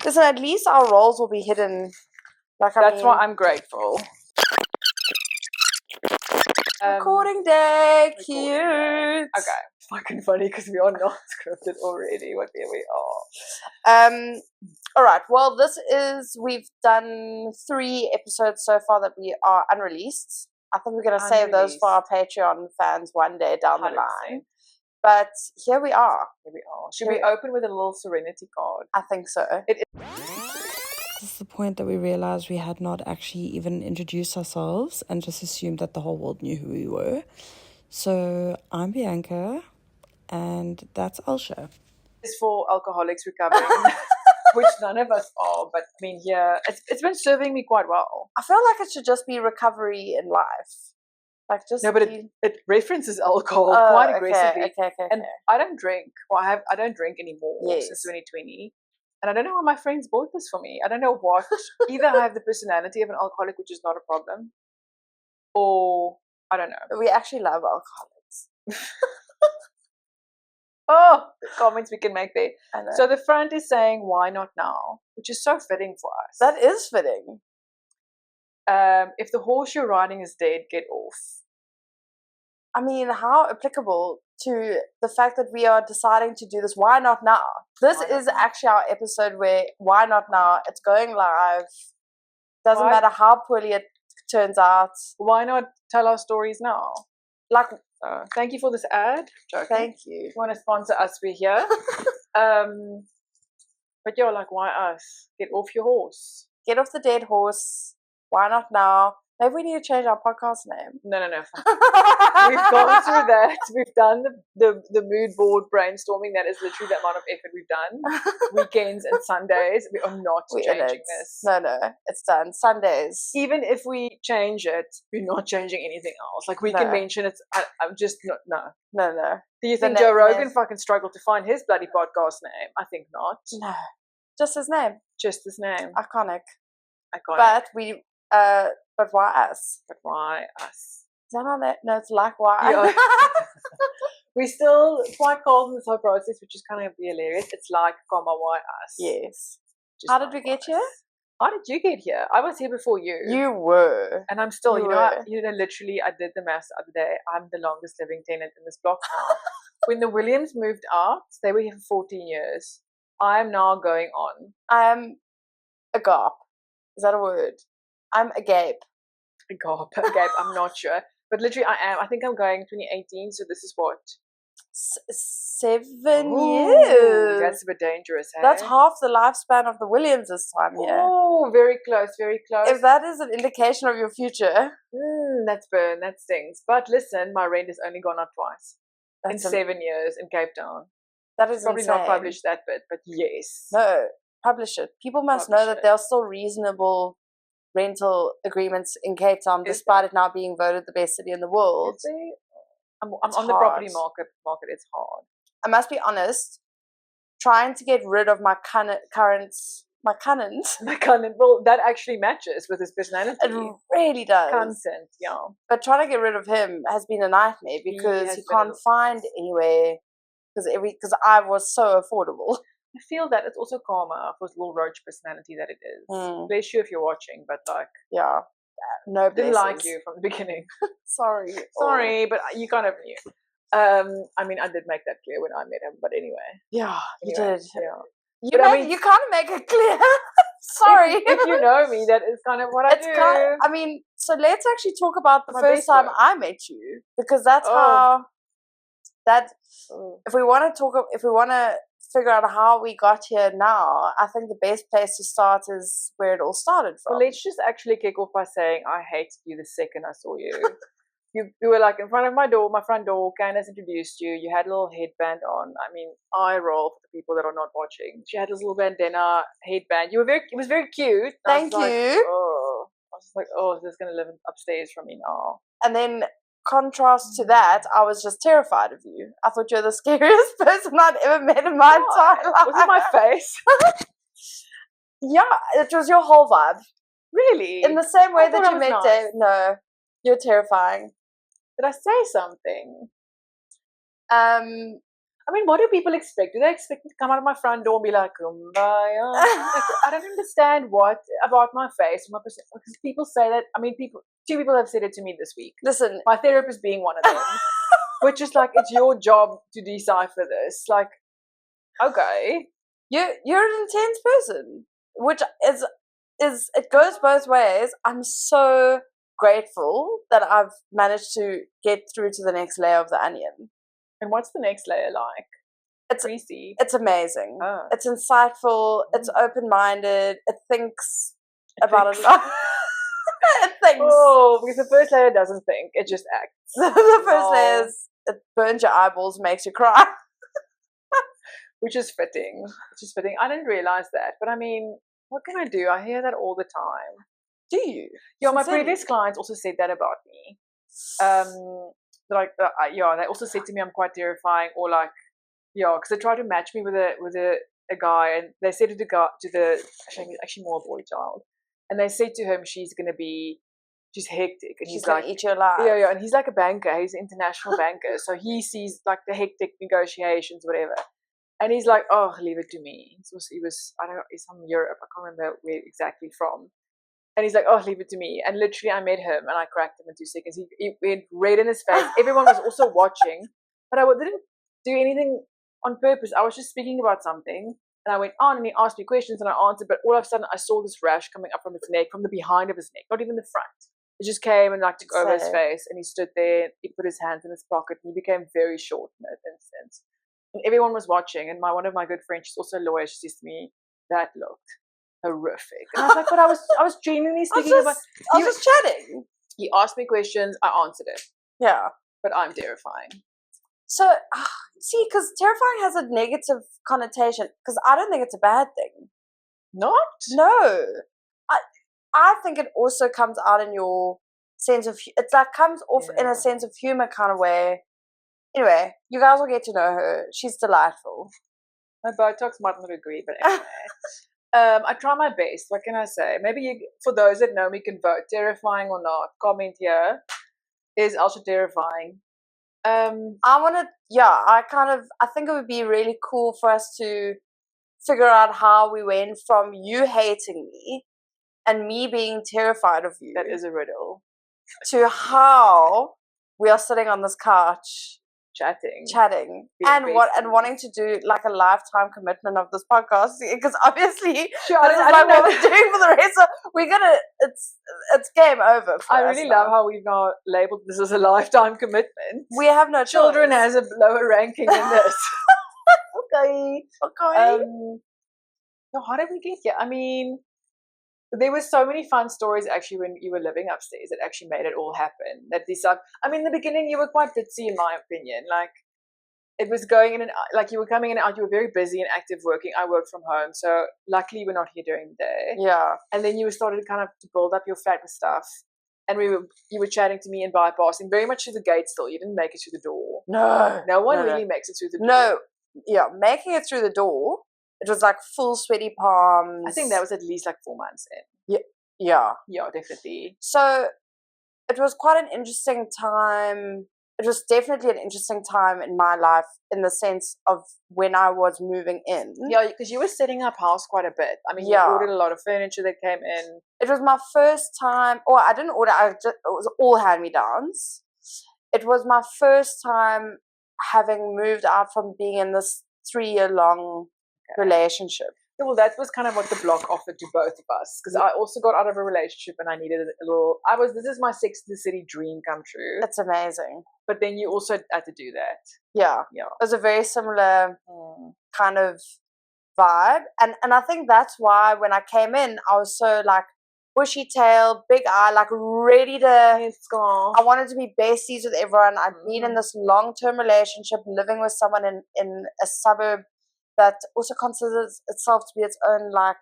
Listen, at least our roles will be hidden. That's why I'm grateful. Recording day, cute. Okay, fucking funny because we are not scripted already, but here we are. All right. Well, we've done 3 episodes so far that we are unreleased. I think we're going to save those for our Patreon fans one day down 100%. The line. But here we are. Should we open with a little serenity card? I think so. This is the point that we realized we had not actually even introduced ourselves and just assumed that the whole world knew who we were. So I'm Bianca, and that's Elsha. It's for alcoholics recovering, which none of us are. But I mean, yeah, it's been serving me quite well. I feel like it should just be recovery in life. Like just no, but it references alcohol quite aggressively. Okay. And I don't drink. Well, I don't drink anymore since 2020. And I don't know how my friends bought this for me. I don't know what. Either I have the personality of an alcoholic, which is not a problem, or I don't know. We actually love alcoholics. Oh, the comments we can make there. So the front is saying, "Why not now?" Which is so fitting for us. That is fitting. If the horse you're riding is dead, get off. I mean, how applicable to the fact that we are deciding to do this? Why not now? This is actually our episode where why not now? It's going live. Doesn't matter how poorly it turns out. Why not tell our stories now? Like, thank you for this ad. Joking. Thank you. If you want to sponsor us, we're here. But yeah, like, why us? Get off your horse. Get off the dead horse. Why not now? Maybe we need to change our podcast name. No. We've gone through that. We've done the mood board brainstorming. That is literally the amount of effort we've done. Weekends and Sundays. We are not changing this. No. It's done. Sundays. Even if we change it, we're not changing anything else. Like, we can mention it. I'm just no. Do you think Joe Rogan fucking struggled to find his bloody podcast name? I think not. No. Just his name. Iconic. But we... but why us? But why us? Is that on it? No, it's like why. Yeah. We still quite cold in this whole process, which is kind of hilarious. It's like, why us? Yes. How did we get here? How did you get here? I was here before you. You were. And I'm still, literally, I did the maths the other day. I'm the longest living tenant in this block now. When the Williams moved out, they were here for 14 years. I am now going on. I am a garp. Is that a word? I'm agape. I'm not sure. But literally I am. I think I'm going 2018, so this is what? 7 years. That's a bit dangerous, hey? That's half the lifespan of the Williams this time here. Oh, very close. If that is an indication of your future. That's burn. That stings. But listen, my rent has only gone up twice. In 7 years in Cape Town. That is probably insane. Not publish that bit, but yes. No, publish it. People must know that there are still reasonable rental agreements in Cape Town, despite it now being voted the best city in the world. I'm on the property market. It's hard. I must be honest. Trying to get rid of my current. Well, that actually matches with his personality. It really does. Consent, yeah. But trying to get rid of him has been a nightmare because he can't find anywhere. Because I was so affordable. I feel that it's also karma for his little roach personality that it is. Bless you if you're watching, but like... Yeah. No blessings. Didn't like you from the beginning. Sorry, but you kind of knew. I mean, I did make that clear when I met him, but anyway. Yeah, you did. Yeah. You can't make it clear. Sorry. If you know me, that is kind of what I do. So let's actually talk about the first time I met you, because that's how... If we want to figure out how we got here now, I think the best place to start is where it all started from. Well, let's just actually kick off by saying I hated you the second I saw you. You were like in front of my front door. Candace introduced you. You had a little headband on. I mean, eye roll for the people that are not watching. She had this little bandana headband. It was very cute. Thank you. I was like, this is gonna live upstairs from me now. And then, contrast to that, I was just terrified of you. I thought you're the scariest person I'd ever met in my entire life. Was it my face? Yeah, it was your whole vibe. Really? In the same way that you met Dave. No, you're terrifying. Did I say something? I mean, what do people expect? Do they expect me to come out of my front door and be like, Kumbaya? Like, I don't understand what about my face, because people say that. I mean, two people have said it to me this week. Listen, my therapist being one of them, which is like, it's your job to decipher this. Like, okay, you're an intense person, which is it goes both ways. I'm so grateful that I've managed to get through to the next layer of the onion. And what's the next layer like? It's greasy. It's amazing. Oh. It's insightful. It's open-minded. It thinks about a lot. It thinks. Oh, because the first layer doesn't think; it just acts. The first layer is it burns your eyeballs, makes you cry. Which is fitting. I didn't realize that, but I mean, what can I do? I hear that all the time. Do you? Yeah, my previous clients also said that about me. They also said to me I'm quite terrifying, or like, because they tried to match me with a guy, and they said to the guy, actually more a boy child, and they said to him she's hectic, and he's like, eat your life. Yeah, and he's like a banker. He's an international banker, so he sees like the hectic negotiations, whatever. And he's like, oh, leave it to me. He was I don't know, he's from Europe. I can't remember where exactly from. And he's like, oh, leave it to me. And literally, I met him, and I cracked him in 2 seconds. He went red in his face. Everyone was also watching, but I didn't do anything on purpose. I was just speaking about something, and I went on, and he asked me questions, and I answered. But all of a sudden, I saw this rash coming up from his neck, from the behind of his neck, not even the front. It just came and like took over his face, and he stood there. He put his hands in his pocket, and he became very short in that instance. And everyone was watching, and one of my good friends, she's also a lawyer, she says to me, that looked horrific. And I was like, but I was genuinely speaking about. I was just chatting. He asked me questions, I answered it. Yeah. But I'm terrifying. So, see, because terrifying has a negative connotation, because I don't think it's a bad thing. Not? No. I think it also comes out in your sense of, it's like comes off in a sense of humor kind of way. Anyway, you guys will get to know her. She's delightful. My Botox might not agree, but anyway. I try my best. What can I say? Maybe for those that know me, can vote. Terrifying or not? Comment here. Is ultra terrifying. I think it would be really cool for us to figure out how we went from you hating me and me being terrified of you. That is a riddle. To how we are sitting on this couch chatting and wanting to do like a lifetime commitment of this podcast, because obviously this is like what we're doing for the rest of it's game over for I really love how we've now labeled this as a lifetime commitment. We have no children choice. Has a lower ranking in this. okay so how did we get here? I mean, there were so many fun stories actually when you were living upstairs that actually made it all happen. I mean, in the beginning you were quite ditzy in my opinion. Like, it was going in and out, like you were coming in and out. You were very busy and active working. I work from home, so luckily we're not here during the day. Yeah. And then you started kind of to build up your flat with stuff, and you were chatting to me and bypassing very much through the gate. Still, you didn't make it through the door. No one really makes it through the door. No, yeah, making it through the door. It was like full sweaty palms. I think that was at least like 4 months in. Yeah, definitely. So it was quite an interesting time. It was definitely an interesting time in my life in the sense of when I was moving in. Yeah, because you were setting up house quite a bit. I mean, you ordered a lot of furniture that came in. It was my first time, or I didn't order, it was all hand-me-downs. It was my first time having moved out from being in this 3-year-long relationship. Yeah, well, that was kind of what the block offered to both of us, because I also got out of a relationship and I needed a little. This is my Sex and the City dream come true. That's amazing. But then you also had to do that. Yeah. It was a very similar kind of vibe, and I think that's why when I came in, I was so like bushy tail, big eye, like ready to. I wanted to be besties with everyone. I'd been in this long-term relationship, living with someone in a suburb that also considers itself to be its own like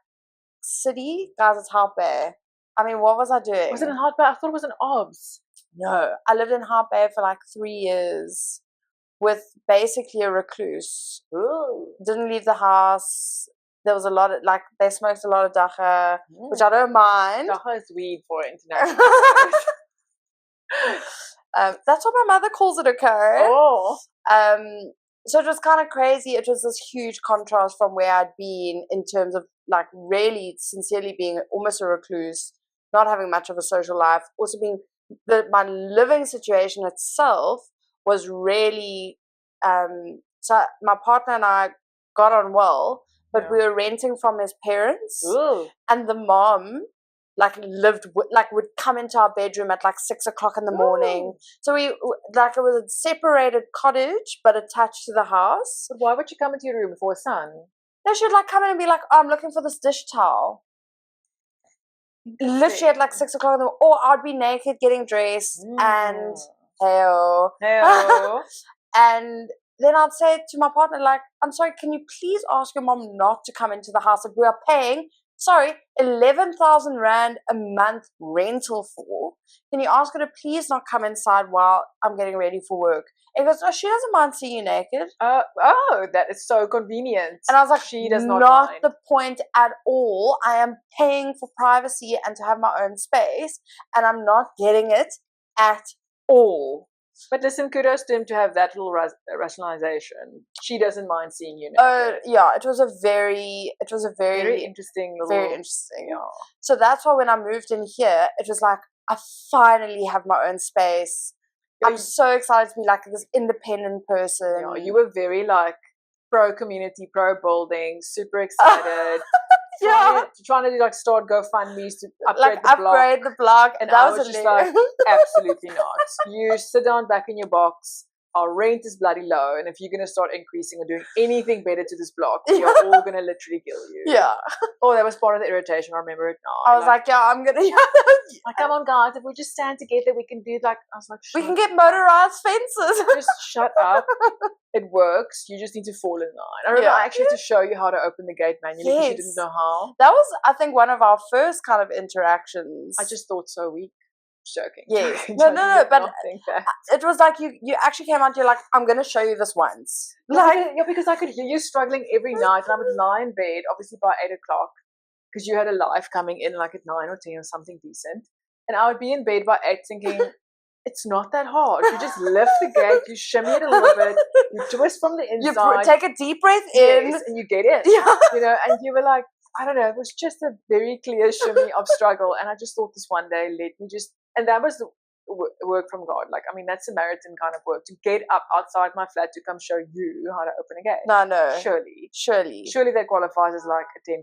city. Guys, it's Hartbear. I mean, what was I doing? Was it in Hartbear? I thought it was in Obs. No, I lived in Hartbear for like 3 years with basically a recluse. Ooh. Didn't leave the house. There was a lot of, like, they smoked a lot of dacha, which I don't mind. Dacha is weed for international. That's what my mother calls it, okay? Oh. So it was kind of crazy. It was this huge contrast from where I'd been in terms of like really sincerely being almost a recluse, not having much of a social life, also being my living situation itself was really so my partner and I got on well, but we were renting from his parents. Ooh. And the mom like would come into our bedroom at like 6 o'clock in the morning. So we like it was a separated cottage but attached to the house. But why would you come into your room for a son? No, she'd like come in and be like, oh, I'm looking for this dish towel. Literally at like 6 o'clock in the morning. Or I'd be naked getting dressed and hey-oh. And then I'd say to my partner, like, I'm sorry, can you please ask your mom not to come into the house that we are paying, 11,000 Rand a month rental for? Can you ask her to please not come inside while I'm getting ready for work? And he goes, oh, she doesn't mind seeing you naked. That is so convenient. And I was like, she does not mind. The point at all. I am paying for privacy and to have my own space, and I'm not getting it at all. But listen, kudos to him to have that little rationalization. She doesn't mind seeing you naked. Yeah, it was a very interesting very interesting. Yeah. So that's why when I moved in here, it was like I finally have my own space. I'm so excited to be like this independent person. Yeah, you were very like pro community, pro building, super excited. Trying to do like start GoFundMe's to upgrade the block. And I was just like, absolutely not. You sit down back in your box. Our rent is bloody low, and if you're going to start increasing or doing anything better to this block, we are all going to literally kill you. Yeah. Oh, that was part of the irritation. I remember it now. I was like, I'm going to... Like, come on, guys. If we just stand together, we can do like... I was like, we can get motorized fences. Just shut up. It works. You just need to fall in line. I remember I actually had to show you how to open the gate manually because you didn't know how. That was, I think, one of our first kind of interactions. I just thought so weak. Joking. Yes. No, but it was like you actually came out, you're like, I'm going to show you this once. Because I could hear you struggling every night, and I would lie in bed, obviously by 8 o'clock, because you had a life coming in like at 9 or 10 or something decent, and I would be in bed by 8 thinking, it's not that hard. You just lift the gate, you shimmy it a little bit, you twist from the inside. You take a deep breath in. Yes, and you get in. Yeah. And you were like, I don't know, it was just a very clear shimmy of struggle, and I just thought this one day, let me just... And that was the work from God. Like, I mean, that's Samaritan kind of work. To get up outside my flat to come show you how to open a gate. No. Surely that qualifies as like a 10%.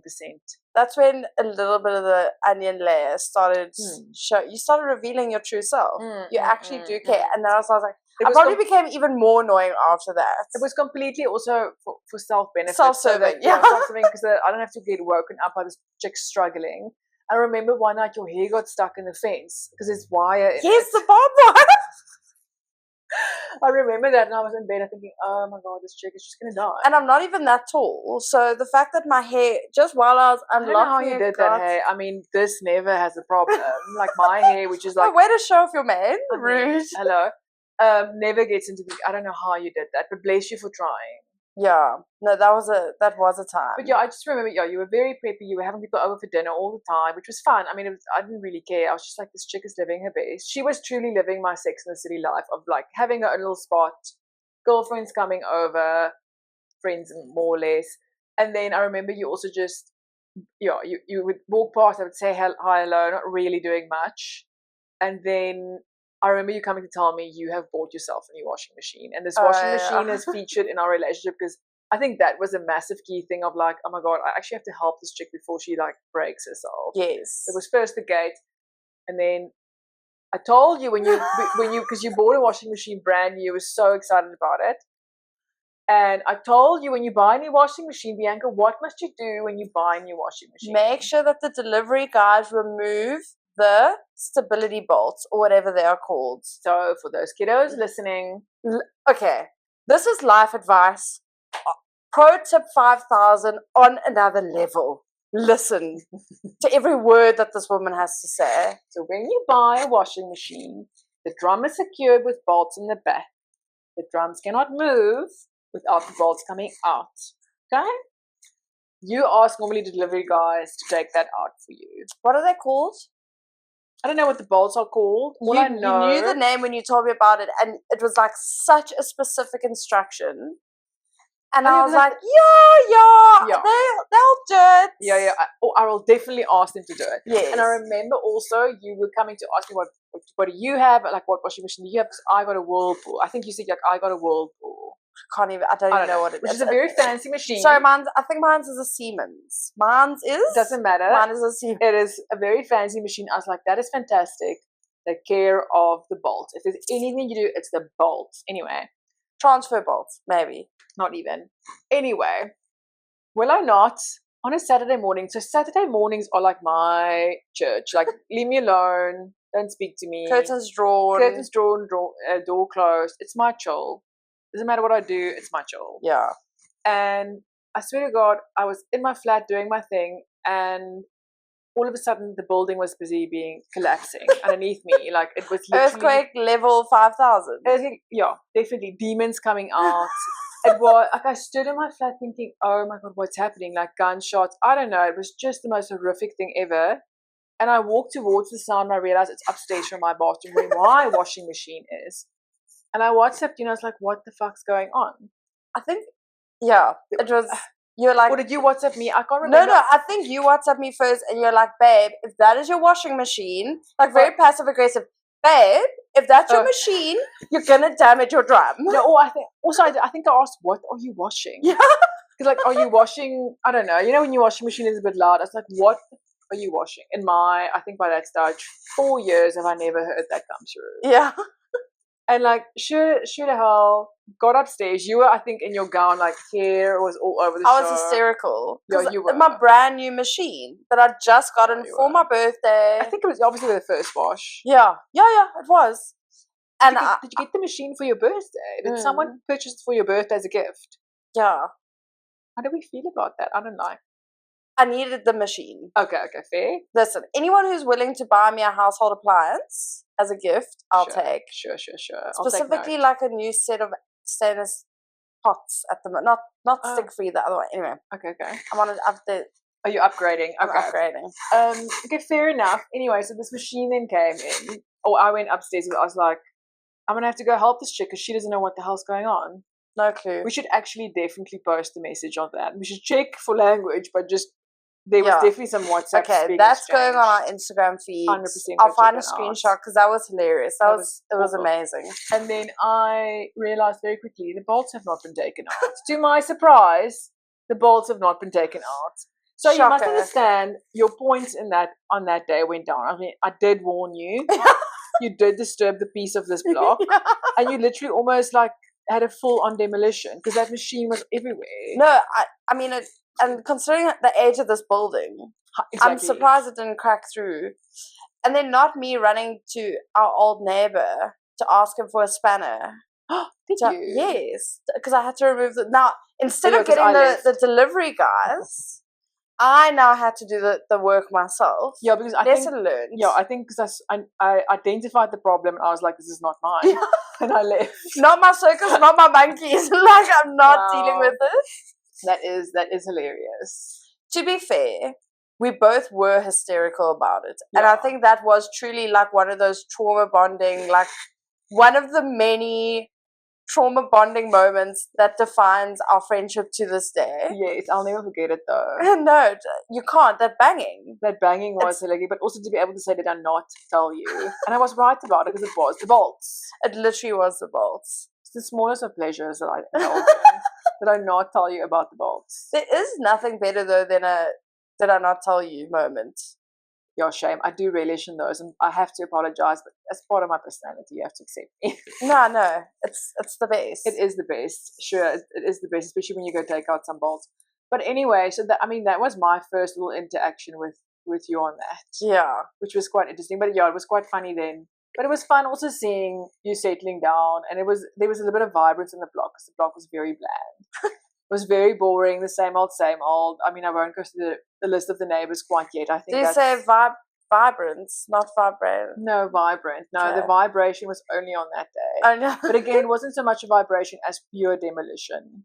That's when a little bit of the onion layer started you started revealing your true self. You actually do care. And then I was like, I probably became even more annoying after that. It was completely also for self-benefit. Self-serving, self-serving, because I don't have to get woken up by this chick struggling. I remember one night your hair got stuck in the fence because there's wire in it. Yes, the barbed wire. I remember that, and I was in bed thinking, oh my God, this chick is just going to die. And I'm not even that tall. So the fact that my hair, just while I was unlocking I don't know how you did that hair. I mean, this never has a problem. Like my hair, which is like... way to show off your man. Rude. Hello. Never gets into the... I don't know how you did that, but bless you for trying. Yeah, no, that was a time. But I just remember, you were very preppy. You were having people over for dinner all the time, which was fun. I mean, I didn't really care. I was just like, this chick is living her best. She was truly living my Sex in the City life of like having her own little spot, girlfriends coming over, friends more or less. And then I remember you also just, you would walk past, I would say hi, hello, not really doing much. And then I remember you coming to tell me you have bought yourself a new washing machine. And this washing machine is featured in our relationship because I think that was a massive key thing of like, oh my God, I actually have to help this chick before she like breaks herself. Yes. It was first the gate. And then I told you because you bought a washing machine brand new, you were so excited about it. And I told you when you buy a new washing machine, Bianca, what must you do when you buy a new washing machine? Make sure that the delivery guys remove the stability bolts or whatever they are called. So for those kiddos listening, okay, this is life advice. Pro tip 5,000 on another level. Listen to every word that this woman has to say. So when you buy a washing machine, the drum is secured with bolts in the back. The drums cannot move without the bolts coming out. Okay? You ask normally delivery guys to take that out for you. What are they called? I don't know what the bolts are called. You knew the name when you told me about it, and it was like such a specific instruction. And Oh, I yeah, was 'cause I like, yeah, Yeah. they'll do it. Yeah. I will definitely ask them to do it. Yes. And I remember also you were coming to ask me what do you have? Like, what washing machine do you have? 'Cause I got a Whirlpool. I think you said, like, I got a Whirlpool. I don't even know what it is. Which is a very fancy machine. Sorry, I think mine's is a Siemens. Mine's is? Doesn't matter. Mine is a Siemens. It is a very fancy machine. I was like, that is fantastic. Take care of the bolts. If there's anything you do, it's the bolts. Anyway. Transfer bolts, maybe. Not even. Anyway. Will I not? On a Saturday morning. So Saturday mornings are like my church. Like, leave me alone. Don't speak to me. Curtains drawn. Door closed. It's my chill. Doesn't matter what I do, it's my chill. Yeah. And I swear to God, I was in my flat doing my thing, and all of a sudden the building was busy collapsing underneath me. Like, it was literally Earthquake level 5,000. Yeah, definitely demons coming out. It was like I stood in my flat thinking, oh my God, what's happening? Like, gunshots. I don't know. It was just the most horrific thing ever. And I walked towards the sound and I realized it's upstairs from my bathroom where my washing machine is. And I WhatsApped you and I was like, what the fuck's going on? I think, yeah, it was, you're like. Or did you WhatsApp me? I can't remember. No, I think you WhatsApp me first and you're like, babe, if that is your washing machine, like very passive aggressive, babe, if that's your machine, you're gonna damage your drum. No, I think I asked, what are you washing? Yeah. Because, like, are you washing, I don't know, you know when your washing machine is a bit loud, I was like, what are you washing? In I think by that stage, 4 years have I never heard that come through. Yeah. And, like, sure the hell, got upstairs. You were, I think, in your gown, like, hair was all over the show. I was hysterical. Yeah, you were. My brand new machine that I just gotten for my birthday. I think it was obviously the first wash. Yeah, it was. And did you get the machine for your birthday? Did someone purchase it for your birthday as a gift? Yeah. How do we feel about that? I don't know. I needed the machine. Okay, fair. Listen, anyone who's willing to buy me a household appliance as a gift, I'll take. Sure. Specifically, like a new set of stainless pots at the moment. Not stick free, the other one. Anyway. Okay. I'm on it after. Are you upgrading? I'm upgrading. Okay, fair enough. Anyway, so this machine then came in. I went upstairs and I was like, I'm going to have to go help this chick because she doesn't know what the hell's going on. No clue. We should actually definitely post a message on that. We should check for language, but just there was definitely some WhatsApp. Okay, that's going on our Instagram feed. 100%. I'll find a screenshot because that was hilarious. It was amazing. And then I realized very quickly the bolts have not been taken out. To my surprise, the bolts have not been taken out. So you must understand your points on that day went down. I mean, I did warn you. You did disturb the peace of this block, and you literally almost like had a full-on demolition because that machine was everywhere. No, I mean, and considering the age of this building, I'm surprised it didn't crack through. And then not me running to our old neighbor to ask him for a spanner. Did you? Yes, because I had to remove now instead of getting the delivery guys. I now had to do the work myself. Yeah, because I think because I identified the problem and I was like, this is not mine. Yeah. And I left. Not my circus, not my monkeys. Like, I'm not dealing with this. That is hilarious. To be fair, we both were hysterical about it. Yeah. And I think that was truly like one of those trauma bonding, like one of the many trauma bonding moments that defines our friendship to this day. Yes, I'll never forget it though. No, you can't. That banging was hilarious, but also to be able to say, did I not tell you? And I was right about it because it was the bolts. It literally was the bolts. It's the smallest of pleasures that did I not tell you about the bolts. There is nothing better though than a did I not tell you moment. Yeah, shame. I do relish in those, and I have to apologize, but as part of my personality, you have to accept me. No, it's the best. It is the best. Sure, it is the best, especially when you go take out some bolts. But anyway, so that was my first little interaction with you on that. Yeah, which was quite interesting. But yeah, it was quite funny then. But it was fun also seeing you settling down, and there was a little bit of vibrance in the block because the block was very bland. It was very boring, the same old, same old. I mean, I won't go through the list of the neighbours quite yet. I think. Do you say vibrance, not vibrant? No, vibrant. No, okay. The vibration was only on that day. Oh no! But again, it wasn't so much a vibration as pure demolition.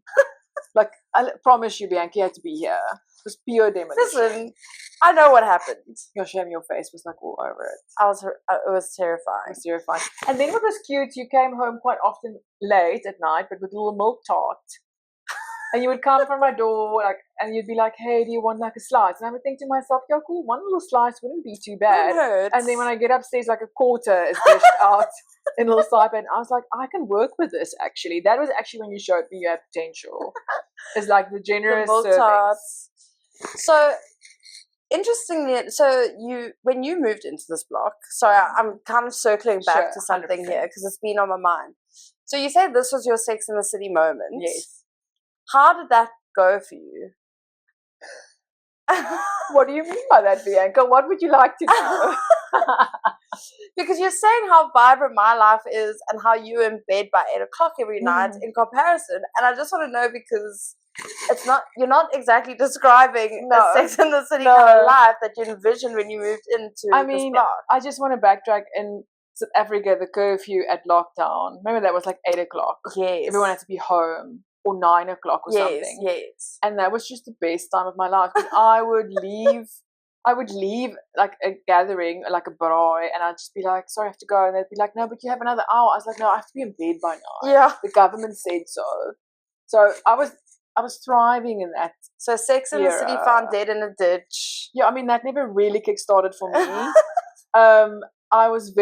Like, I promise you, Bianca, you had to be here. It was pure demolition. Listen, I know what happened. Your shame, your face was like all over it. It was terrifying. It was terrifying. And then what was cute, you came home quite often late at night, but with a little milk tart. And you would come from my door, like, and you'd be like, "Hey, do you want like a slice?" And I would think to myself, "Yeah, cool, one little slice wouldn't be too bad." And then when I get upstairs, like a quarter is dished out in a little side pan. I was like, I can work with this. Actually, that was actually when you showed me you had potential. It's like the generous servings. So interestingly, when you moved into this block, so I'm kind of circling back to something 100%. Here because it's been on my mind. So you said this was your Sex in the City moment. Yes. How did that go for you? What do you mean by that, Bianca? What would you like to know? Because you're saying how vibrant my life is and how you're in bed by 8 o'clock every night in comparison. And I just want to know because you're not exactly describing a Sex in the City kind of life that you envisioned when you moved into this block. I just want to backtrack. In South Africa, the curfew at lockdown, remember that was like 8 o'clock. Yes. Everyone had to be home. Or 9 o'clock or something. Yes. And that was just the best time of my life. Because I would leave like a gathering, like a braai, and I'd just be like, "Sorry, I have to go." And they'd be like, "No, but you have another hour." I was like, "No, I have to be in bed by 9. Yeah. The government said so." So I was thriving in that. So Sex in the City found dead in a ditch. Yeah, I mean that never really kick-started for me. I was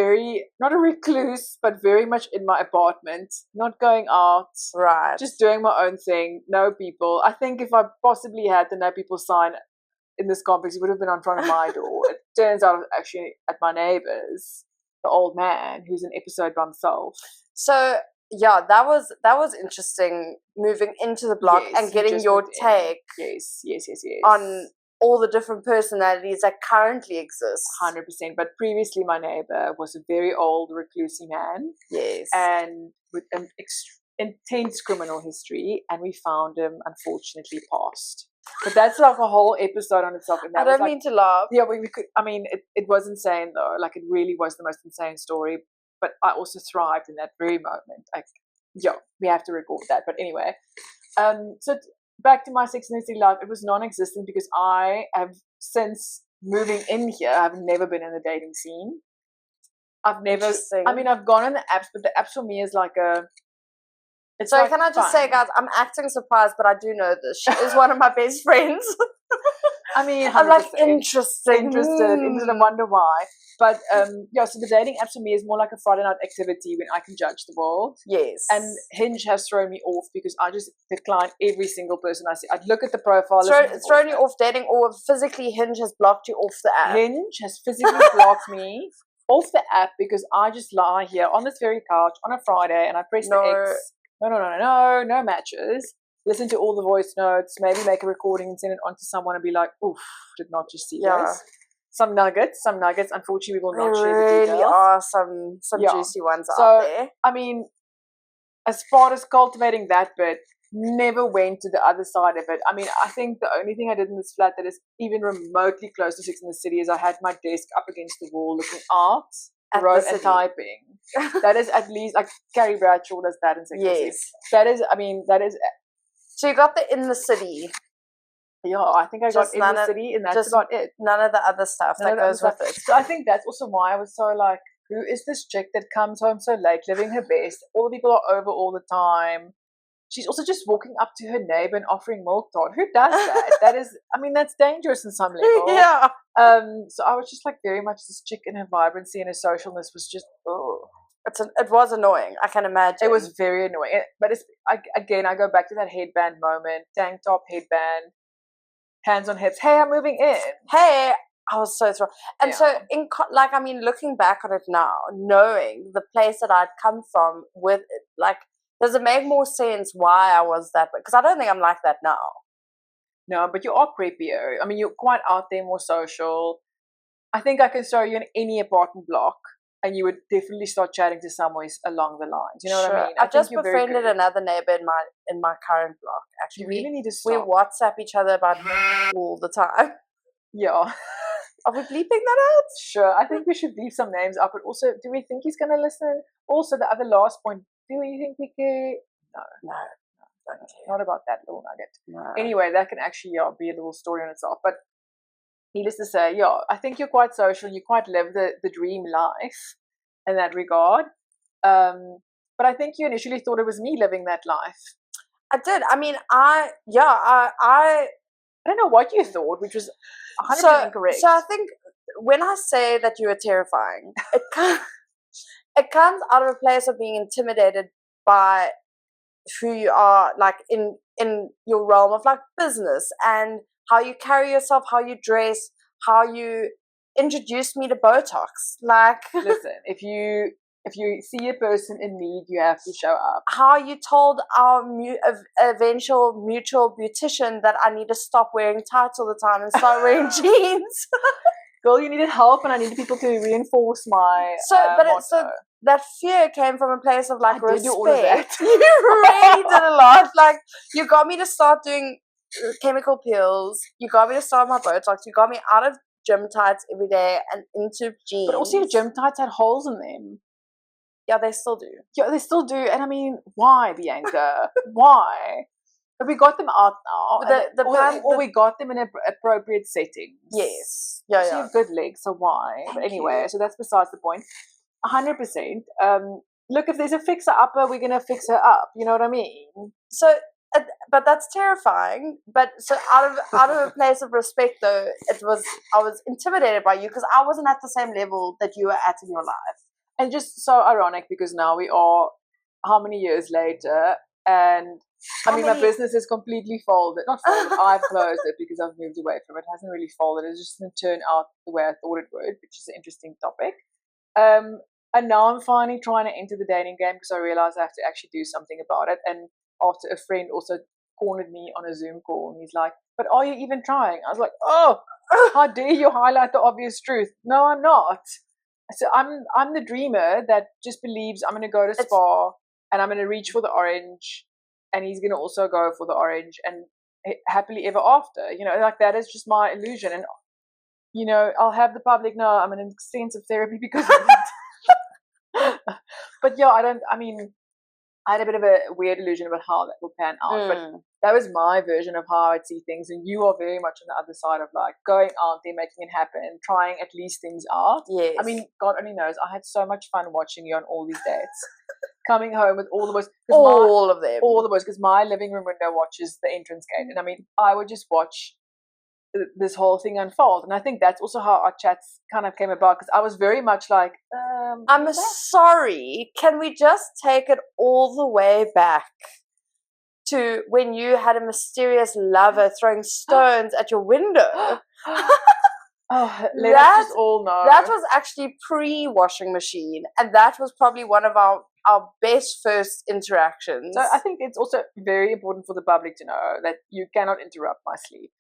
not a recluse, but very much in my apartment, not going out, right? Just doing my own thing, no people. I think if I possibly had the no people sign in this complex, it would have been in front of my door. It turns out it was actually at my neighbour's, the old man who's an episode by himself. So yeah, that was interesting moving into the block and getting your take. Yes. On all the different personalities that currently exist. 100%. But previously my neighbour was a very old reclusey man. Yes. And with an intense criminal history, and we found him unfortunately passed. But that's like a whole episode on itself. And that I don't mean to laugh. Yeah, we could. I mean, it was insane though. Like it really was the most insane story. But I also thrived in that very moment. Like, yeah, we have to record that. But anyway, so back to my Sex and the City life, it was non-existent because I have, since moving in here, I've never been in the dating scene. I've never. I mean, I've gone on the apps, but the apps for me is like a. So like can I just say, guys, I'm acting surprised, but I do know this. She is one of my best friends. I mean, 100%. I'm like interested, and wonder why. But yeah, so the dating apps for me is more like a Friday night activity when I can judge the world. Yes. And Hinge has thrown me off because I just decline every single person I see. I'd look at the profile. It's thrown you off dating, or physically Hinge has blocked you off the app. Hinge has physically blocked me off the app because I just lie here on this very couch on a Friday and I press the X. No matches. Listen to all the voice notes, maybe make a recording and send it on to someone and be like, oof, did not just see this. Some nuggets. Unfortunately, we will not share the details. There really are some juicy ones out there. I mean, as far as cultivating that bit, never went to the other side of it. I mean, I think the only thing I did in this flat that is even remotely close to Sex in the City is I had my desk up against the wall looking out, wrote and typing. That is at least, like Carrie Bradshaw does that in Sex in the City. That is. So you got the in the city. Yeah, I think I got in the city, and that's about it. None of the other stuff that goes with it. So I think that's also why I was so like, who is this chick that comes home so late, living her best? All the people are over all the time. She's also just walking up to her neighbor and offering milktart. Who does that? That is, I mean, that's dangerous in some level. Yeah. So I was just like very much this chick, and her vibrancy and her socialness was just, oh. It was annoying. I can imagine. It was very annoying. But again, I go back to that headband moment, tank top, headband, hands on hips. Hey, I'm moving in. Hey, I was so thrilled. And so, looking back on it now, knowing the place that I'd come from with it, like, does it make more sense why I was that way? Because I don't think I'm like that now. No, but you are creepier. I mean, you're quite out there, more social. I think I can throw you in any apartment block, and you would definitely start chatting to someone along the lines. You know what I mean? I've just befriended another neighbor in my current block. Actually, you really need to stop. We WhatsApp each other about all the time. Yeah. Are we bleeping that out? Sure. I think we should bleep some names up. But also, do we think he's going to listen? Also, the other last point, do we think we care? No. Don't care. Not about that little nugget. No. Anyway, that can actually be a little story on itself. But needless to say, I think you're quite social and you quite live the dream life in that regard. But I think you initially thought it was me living that life. I did. I mean, I don't know what you thought, which was 100% incorrect. So I think when I say that you are terrifying, it comes out of a place of being intimidated by who you are, like in your realm of like business and how you carry yourself, how you dress, how you introduced me to Botox. Like, listen, if you see a person in need, you have to show up. How you told our eventual mutual beautician that I need to stop wearing tights all the time and start wearing jeans. Girl, you needed help, and I needed people to reinforce my motto. That fear came from a place of like I respect. did do all of that. You really did a lot. Like, you got me to start doing chemical peels. You got me to start my Botox. You got me out of gym tights every day and into jeans. But also your gym tights had holes in them. Yeah, they still do. Yeah, they still do. And I mean, why, Bianca? Why? But we got them out now. Or we got them in appropriate settings. Yes. Yeah, so you have good legs, so why? But anyway, so that's besides the point. 100%. Look, if there's a fixer-upper, we're going to fix her up. You know what I mean? So, but that's terrifying. But so out of a place of respect, though, I was intimidated by you because I wasn't at the same level that you were at in your life. And just so ironic because now we are how many years later, and I mean, my business is completely folded. Not folded, I've closed it because I've moved away from it. It hasn't really folded. It just didn't turn out the way I thought it would, which is an interesting topic. And now I'm finally trying to enter the dating game because I realized I have to actually do something about it. And after a friend also cornered me on a Zoom call, and he's like, "But are you even trying?" I was like, "Oh, how dare you highlight the obvious truth?" No, I'm not. So I'm the dreamer that just believes I'm going to go to spa and I'm going to reach for the orange, and he's going to also go for the orange, and happily ever after. You know, like that is just my illusion. And you know, I'll have the public know I'm in extensive therapy because of it. But yeah, I had a bit of a weird illusion about how that will pan out, but that was my version of how I'd see things, and you are very much on the other side of like going out there, making it happen, trying at least things out. Yes. I mean, God only knows, I had so much fun watching you on all these dates. Coming home with all the boys. All of them. All the boys, because my living room window watches the entrance gate, and I mean, I would just watch this whole thing unfold, and I think that's also how our chats kind of came about, because I was very much like, I'm sorry, can we just take it all the way back to when you had a mysterious lover throwing stones at your window? Let us just all know. That was actually pre-washing machine, and that was probably one of our best first interactions. So I think it's also very important for the public to know that you cannot interrupt my sleep.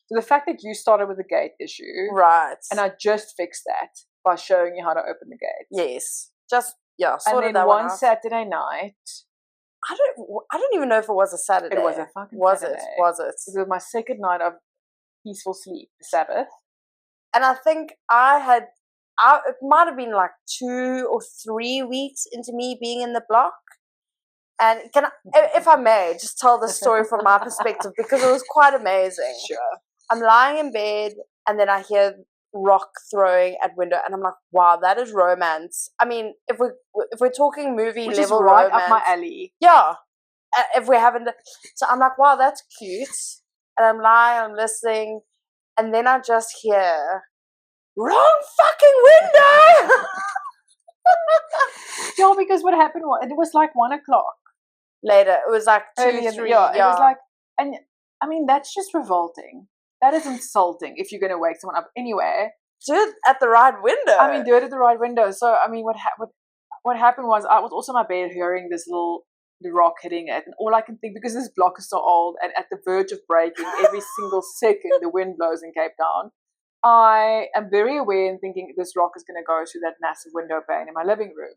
So the fact that you started with the gate issue, right, and I just fixed that by showing you how to open the gate. Yes, just sorted that one Saturday night. I don't even know if it was a Saturday. It was a fucking Saturday. Was it? It was my second night of peaceful sleep, the Sabbath. And I think it might have been like 2 or 3 weeks into me being in the block. And if I may, just tell the story from my perspective, because it was quite amazing. Sure. I'm lying in bed, and then I hear rock throwing at window, and I'm like, wow, that is romance. I mean, if we're talking movie which level is right romance, up my alley. Yeah. If we're having so I'm like, wow, that's cute. And I'm lying, I'm listening, and then I just hear, wrong fucking window! No, because what happened was, it was like 1 o'clock. Later, it was like 2, 3. Yeah, it was like, and I mean, that's just revolting. That is insulting if you're going to wake someone up. Anyway, do it at the right window. I mean, do it at the right window. So, I mean, what happened was, I was also in my bed hearing the rock hitting it, and all I can think, because this block is so old and at the verge of breaking every single second the wind blows in Cape Town, I am very aware and thinking this rock is going to go through that massive window pane in my living room.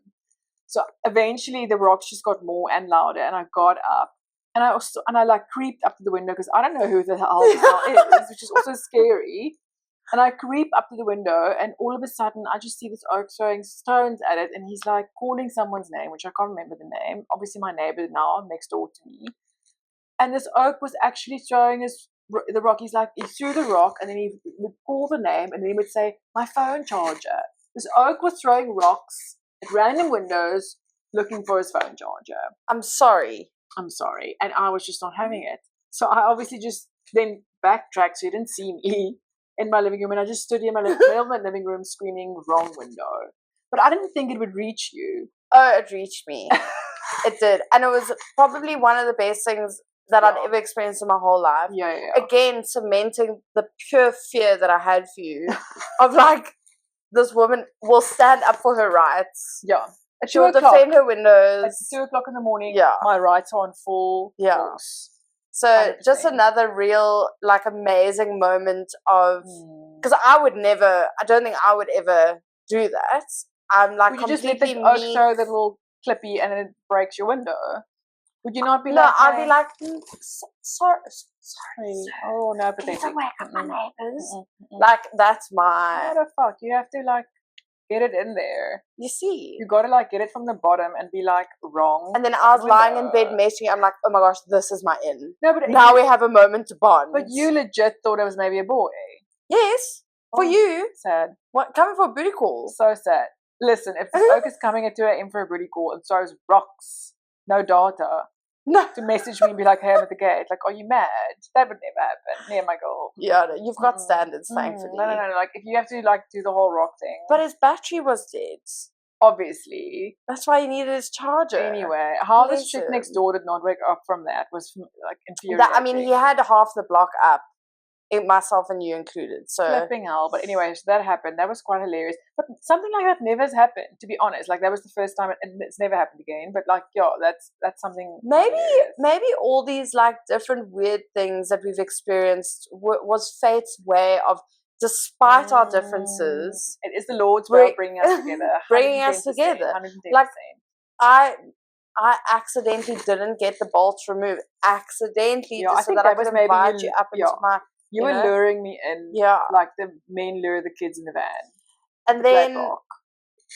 So eventually the rocks just got more and louder, and I got up, and I like creeped up to the window, because I don't know who the hell this hell is, which is also scary. And I creep up to the window, and all of a sudden I just see this oak throwing stones at it, and he's like calling someone's name, which I can't remember the name. Obviously my neighbor now next door to me. And this oak was actually throwing the rock. He's like, he threw the rock, and then he would call the name, and then he would say, my phone charger. This oak was throwing rocks at random windows looking for his phone charger. I'm sorry. I'm sorry. And I was just not having it. So I obviously just then backtracked so you didn't see me in my living room. And I just stood in my middle of my living room screaming, wrong window. But I didn't think it would reach you. Oh, it reached me. It did. And it was probably one of the best things that I'd ever experienced in my whole life. Yeah. Again, cementing the pure fear that I had for you of like, this woman will stand up for her rights. Yeah. She will defend her windows. At 2 o'clock in the morning, yeah. my rights are on full force. So 100%. Just another real, like, amazing moment of, because I don't think I would ever do that. I'm like, would you just let the throw the little clippy and then it breaks your window? Would you not be like, I'd be like, sorry. Oh, no, but these are wake up my neighbours. Like, that's my... What the fuck? You have to, like, get it in there. You see? You gotta, like, get it from the bottom and be, like, wrong. And then I was lying in bed messing. I'm like, oh my gosh, this is my in. No, but now we have a moment to bond. But you legit thought it was maybe a boy. Yes. For you. Sad. What? Coming for a booty call. So sad. Listen, if this oak is coming at 2 a.m. for a booty call and throws rocks, no data, to message me and be like, hey, I'm at the gate. Like, are you mad? That would never happen. Me and my girl. Yeah, you've got standards, thankfully. No. Like, if you have to, like, do the whole rock thing. But his battery was dead. Obviously. That's why he needed his charger. Anyway, how this chick next door did not wake up from that was, like, infuriating. I mean, he had half the block up. Myself and you included. So flipping hell. But anyway, so that happened. That was quite hilarious. But something like that never has happened, to be honest. Like, that was the first time, and it's never happened again. But like, yeah, that's something. Maybe all these like different weird things that we've experienced was fate's way of, despite our differences, it is the Lord's way of bringing us together. Bringing us together. 110%. Like, I accidentally didn't get the bolts removed. Accidentally, just so that I could invite you up into my. You were luring me in, like the men lure the kids in the van. And then,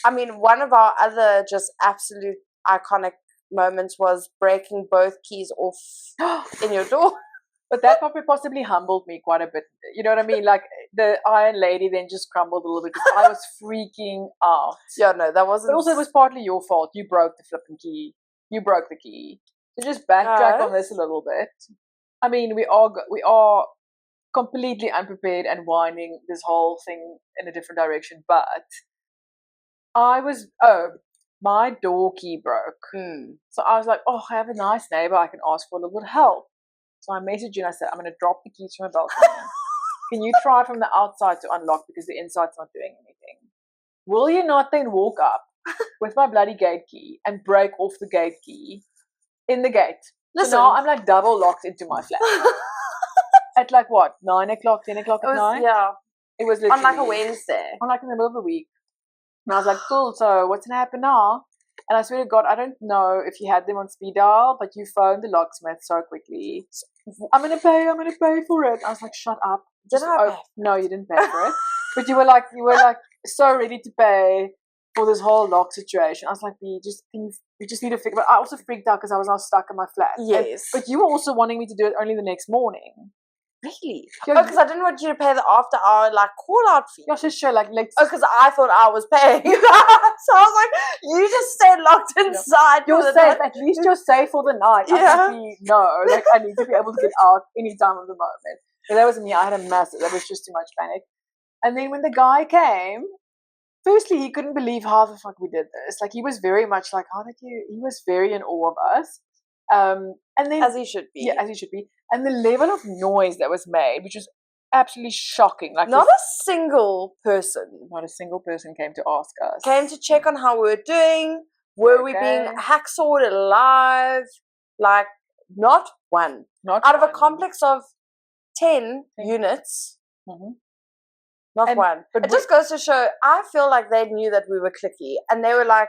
I mean, one of our other just absolute iconic moments was breaking both keys off in your door. But that probably possibly humbled me quite a bit. You know what I mean? Like, the Iron Lady then just crumbled a little bit because I was freaking out. Yeah, no, that wasn't... But also, it was partly your fault. You broke the flipping key. You broke the key. So just backtrack on this a little bit. I mean, we are completely unprepared and winding this whole thing in a different direction, but my door key broke. So I was like, I have a nice neighbor, I can ask for a little bit of help. So I messaged you and I said, I'm going to drop the keys from a balcony. Can you try from the outside to unlock because the inside's not doing anything? Will you not then walk up with my bloody gate key and break off the gate key in the gate? Listen. So now I'm like double locked into my flat. At like what, 9 o'clock, 10 o'clock at night? Yeah. It was literally. On like a Wednesday. On like in the middle of the week. And I was like, cool, so what's going to happen now? And I swear to God, I don't know if you had them on speed dial, but you phoned the locksmith so quickly. I'm going to pay for it. I was like, shut up. Did I pay? No, you didn't pay for it. But you were like so ready to pay for this whole lock situation. I was like, we just need to figure. But I also freaked out because I was now stuck in my flat. Yes. But you were also wanting me to do it only the next morning. Really? Because I didn't want you to pay the after-hour like call-out fee. Yeah, just show like. Because I thought I was paying. So I was like, you just stay locked inside. You're safe. At least you're safe for the night. I need to be able to get out any time of the moment. So that was me. I had a massive. That was just too much panic. And then when the guy came, firstly, he couldn't believe how the fuck we did this. Like, he was very much like, how did you? He was very in awe of us. And then, as he should be. Yeah, as he should be. And the level of noise that was made, which was absolutely shocking. Like, not a single person came to ask us. Came to check on how we were doing. Were we being hacksawed alive? Like, not one. Out of a complex of 10 units. Mm-hmm. Not one. But it just goes to show, I feel like they knew that we were cliquey. And they were like,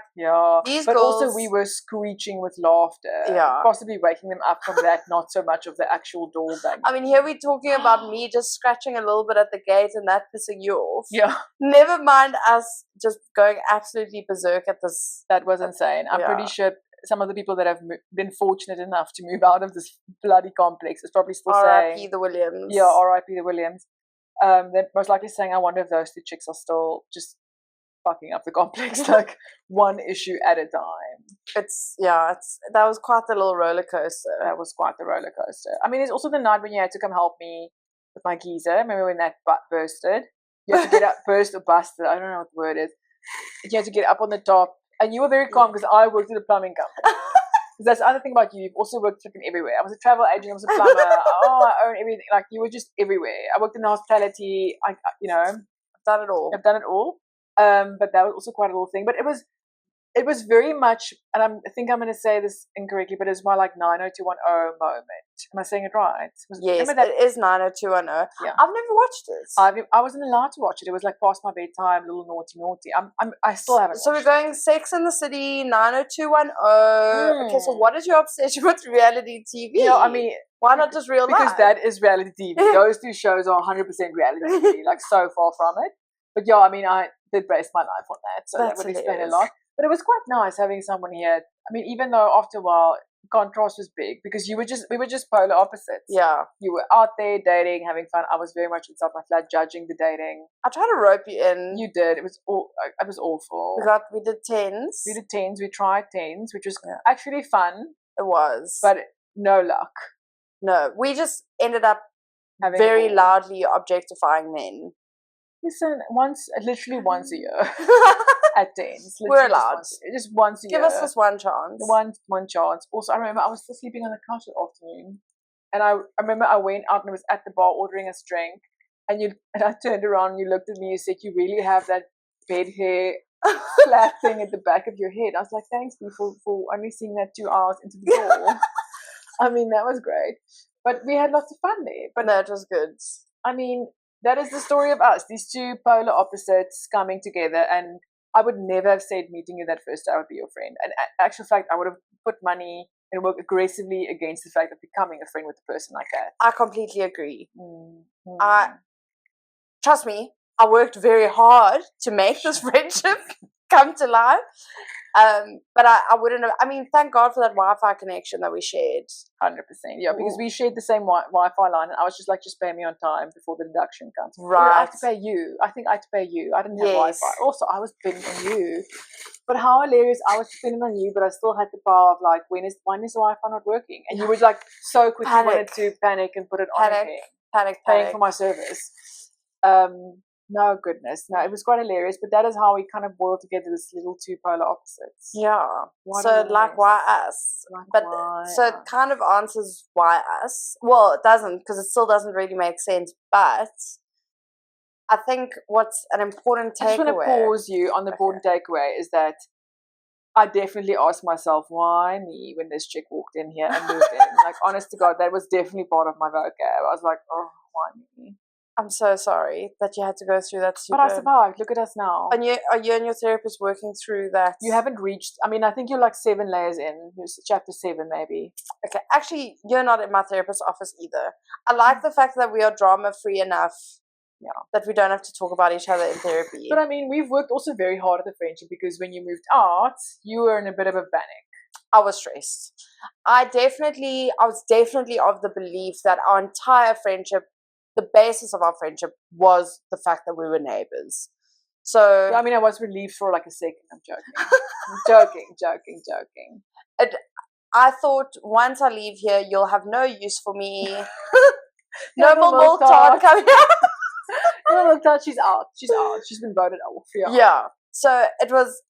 these but girls... also we were screeching with laughter. Yeah. Possibly waking them up from that, not so much of the actual door banging. I mean, here we're talking about me just scratching a little bit at the gate and that pissing you off. Yeah. Never mind us just going absolutely berserk at this. That was insane. I'm pretty sure some of the people that have been fortunate enough to move out of this bloody complex is probably still saying... R.I.P. the Williams. Yeah, R.I.P. the Williams. They're most likely saying, I wonder if those two chicks are still just fucking up the complex, like one issue at a time. That was quite the little roller coaster. That was quite the roller coaster. I mean, there's also the night when you had to come help me with my geyser. Remember when that butt bursted? You had to get up, burst or busted. I don't know what the word is. You had to get up on the top. And you were very calm because I worked at a plumbing company. That's the other thing about you. You've also worked flipping everywhere. I was a travel agent. I was a plumber. I own everything. Like, you were just everywhere. I worked in the hospitality. I've done it all. I've done it all. But that was also quite a little thing. But it was very much, and I think I'm going to say this incorrectly, but it's my like 90210 moment. Am I saying it right? Yes, it is 90210. Yeah. I've never watched this. I wasn't allowed to watch it. It was like past my bedtime, a little naughty. I still haven't. So we're going Sex in the City, 90210. Okay, so what is your obsession with reality TV? I mean, why not just real life? Because that is reality TV. Those two shows are 100% reality TV, like so far from it. But yeah, I mean, I did base my life on that, so that would explain a lot. But it was quite nice having someone here. I mean, even though after a while, contrast was big because we were just polar opposites. Yeah. You were out there dating, having fun. I was very much inside my flat judging the dating. I tried to rope you in. You did. It was awful. We did tens. We tried tens, which was actually fun. It was. But no luck. No. We just ended up having very loudly objectifying men. Listen, literally once a year. At tens. We're allowed. Just once a year. Give us this one chance. One chance. Also, I remember I was still sleeping on the couch that afternoon. And I remember I went out and was at the bar ordering us drink. And I turned around and you looked at me and you said, you really have that bed hair flat thing at the back of your head. I was like, thanks, people, for only seeing that 2 hours into the door. I mean, that was great. But we had lots of fun there. But no, it was good. I mean, that is the story of us. These two polar opposites coming together. And I would never have said meeting you that first day I would be your friend. And actual fact, I would have put money and worked aggressively against the fact of becoming a friend with a person like that. I completely agree. Trust me, I worked very hard to make this friendship come to life. But I wouldn't have, I mean, thank God for that Wi-Fi connection that we shared. 100%. Yeah, because we shared the same Wi-Fi line and I was just like, just pay me on time before the deduction comes. Right. I had to pay you. I think I had to pay you. I didn't have Wi-Fi. Also, I was depending on you. But how hilarious, I was depending on you, but I still had the power of like, when is the Wi-Fi not working? And you would like so quickly wanted to panic and put it on again. Panic. Paying for my service. No, goodness. No, it was quite hilarious, but that is how we kind of boiled together this little two polar opposites. Yeah. So, like, why us? So it kind of answers why us. Well, it doesn't, because it still doesn't really make sense, but I think what's an important takeaway... I just want to pause you on the important takeaway is that I definitely asked myself, why me, when this chick walked in here and moved in? Like, honest to God, that was definitely part of my vocab. I was like, oh, why me? I'm so sorry that you had to go through that. But I survived. Look at us now. And are you and your therapist working through that? You haven't reached... I mean, I think you're like 7 layers in. Chapter 7, maybe. Okay. Actually, you're not in my therapist's office either. I like the fact that we are drama-free enough that we don't have to talk about each other in therapy. But I mean, we've worked also very hard at the friendship because when you moved out, you were in a bit of a panic. I was stressed. I was definitely of the belief that our entire friendship, the basis of our friendship was the fact that we were neighbors. So I mean, I was relieved for like a second. I'm joking. joking. I thought once I leave here, you'll have no use for me. No more milktart coming out. No milktart. She's out. She's been voted off. Yeah. So it was.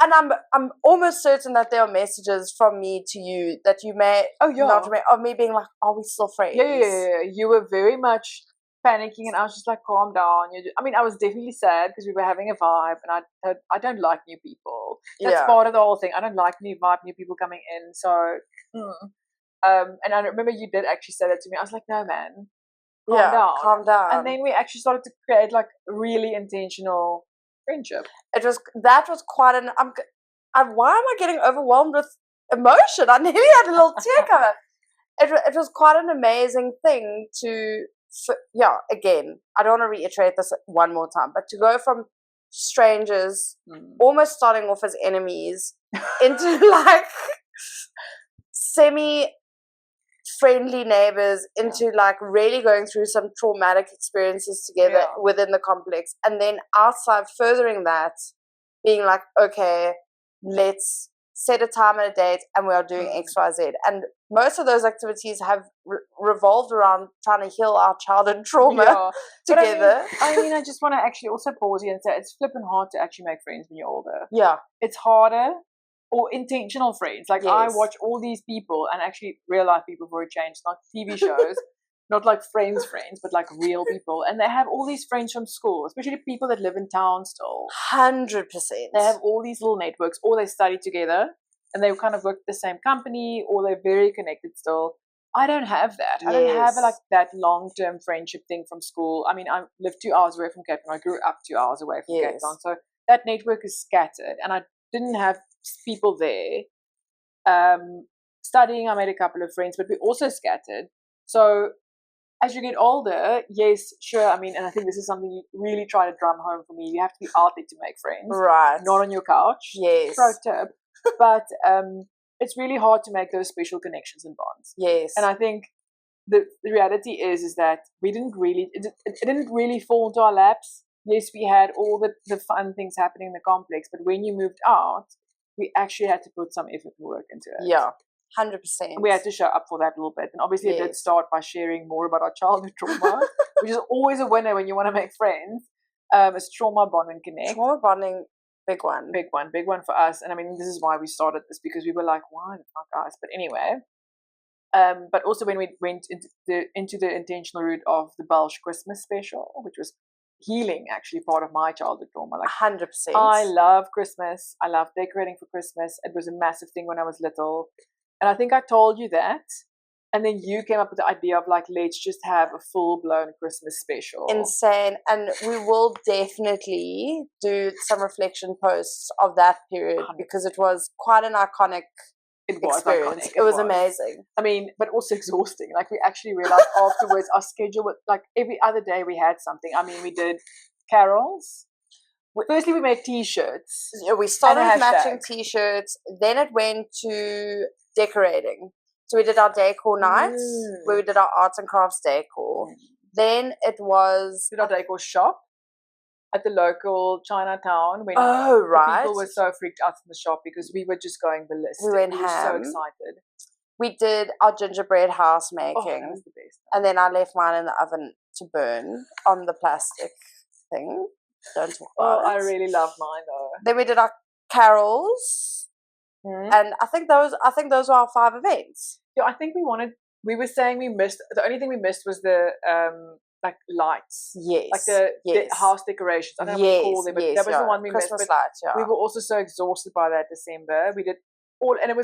And I'm almost certain that there are messages from me to you that you may not remember, of me being like, are we still friends? Yeah. You were very much panicking and I was just like, calm down. I mean, I was definitely sad because we were having a vibe and I don't like new people. That's part of the whole thing. I don't like new people coming in. So, and I remember you did actually say that to me. I was like, no, man, calm down. And then we actually started to create like really intentional friendship. That was quite an. Why am I getting overwhelmed with emotion? I nearly had a little tear cover. It was quite an amazing thing to. Again, I don't want to reiterate this one more time, but to go from strangers, almost starting off as enemies, into like semi-friendly neighbors, into like really going through some traumatic experiences together within the complex, and then outside furthering that, being like, okay, let's set a time and a date, and we are doing X, Y, Z. And most of those activities have revolved around trying to heal our childhood trauma together. I mean, I just want to actually also pause here and say it's flipping hard to actually make friends when you're older. Yeah. It's harder, or intentional friends. Like, I watch all these people, and actually real life people for a change, not TV shows, not like friends, but like real people. And they have all these friends from school, especially people that live in town still. 100%. They have all these little networks, or they study together, and they kind of work at the same company, or they're very connected still. I don't have that. I don't have like that long-term friendship thing from school. I mean, I lived 2 hours away from Cape Town. I grew up 2 hours away from Cape Town. So that network is scattered, and I didn't have people there. Studying, I made a couple of friends, but we're also scattered. So as you get older, yes, sure. I mean, and I think this is something you really try to drum home for me. You have to be out there to make friends. Right. Not on your couch. Yes. Pro tip. But it's really hard to make those special connections and bonds. Yes. And I think the reality is that we didn't really, it didn't really fall into our laps. Yes, we had all the fun things happening in the complex, but when you moved out, we actually had to put some effort and work into it. Yeah, 100%. We had to show up for that a little bit. And obviously it did start by sharing more about our childhood trauma, which is always a winner when you want to make friends. It's trauma bond and connect. Trauma bonding, big one for us. And I mean, this is why we started this, because we were like, why the fuck, guys? But anyway, but also when we went into the intentional route of the Belsh Christmas special, which was healing, actually part of my childhood trauma. Like 100%. I love Christmas. I love decorating for Christmas. It was a massive thing when I was little. And I think I told you that. And then you came up with the idea of like, let's just have a full-blown Christmas special. Insane. And we will definitely do some reflection posts of that period 100%. Because it was quite an iconic experience. It was amazing. I mean, but also exhausting. Like, we actually realized afterwards our schedule was like every other day we had something. I mean, we did carols. Firstly, we made T-shirts. We started with matching T-shirts. Then it went to decorating. So we did our decor nights, where we did our arts and crafts decor. Then it was... We did our decor shop at the local Chinatown. When people were so freaked out in the shop because we were just going ballistic. We went ham. So excited. We did our gingerbread house making. That was the best. And then I left mine in the oven to burn on the plastic thing. Don't talk about it. I really love mine though. Then we did our carols. And I think those were our 5 events. Yeah, I think we were saying we missed, the only thing we missed was the like lights. Yes. Like the house decorations. I don't know what to call them, but that was the one we Christmas missed. Lights, we were also so exhausted by that December. We did all, and it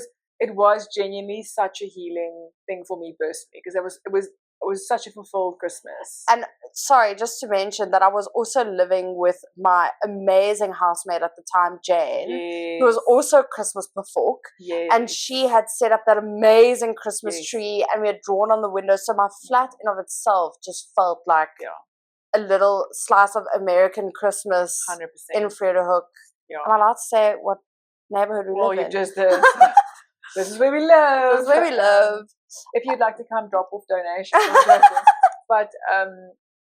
was genuinely such a healing thing for me personally, because it was such a fulfilled Christmas. And sorry, just to mention that I was also living with my amazing housemate at the time, Jane, who was also Christmas Perfork. And she had set up that amazing Christmas tree, and we had drawn on the windows. So my flat in of itself just felt like a little slice of American Christmas 100%. in Frederhoek. Am I allowed to say what neighborhood we live in? You just did. This is where we live. This is where we live. If you'd like to come drop off donations. But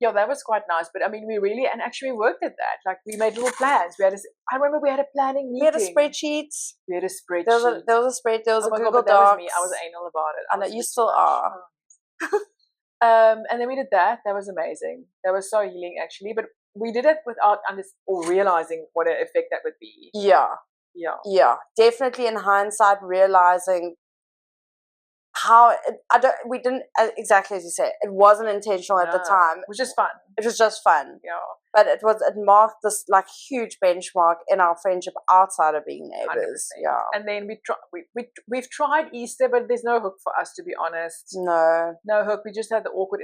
that was quite nice. But I mean, we really, and actually we worked at that. Like, we made little plans. I remember we had a planning meeting. We had a spreadsheet. There was a spreadsheet. There was a Google Docs. That was me. I was anal about it. I know, you still are. And then we did that. That was amazing. That was so healing, actually. But we did it without realizing what an effect that would be. Yeah, definitely in hindsight realizing how we didn't, exactly as you said, it wasn't intentional at the time. It was just fun. It was just fun. But it marked this like huge benchmark in our friendship outside of being neighbors. 100%. And then we've tried Easter, but there's no hook for us, to be honest. No hook. We just had the awkward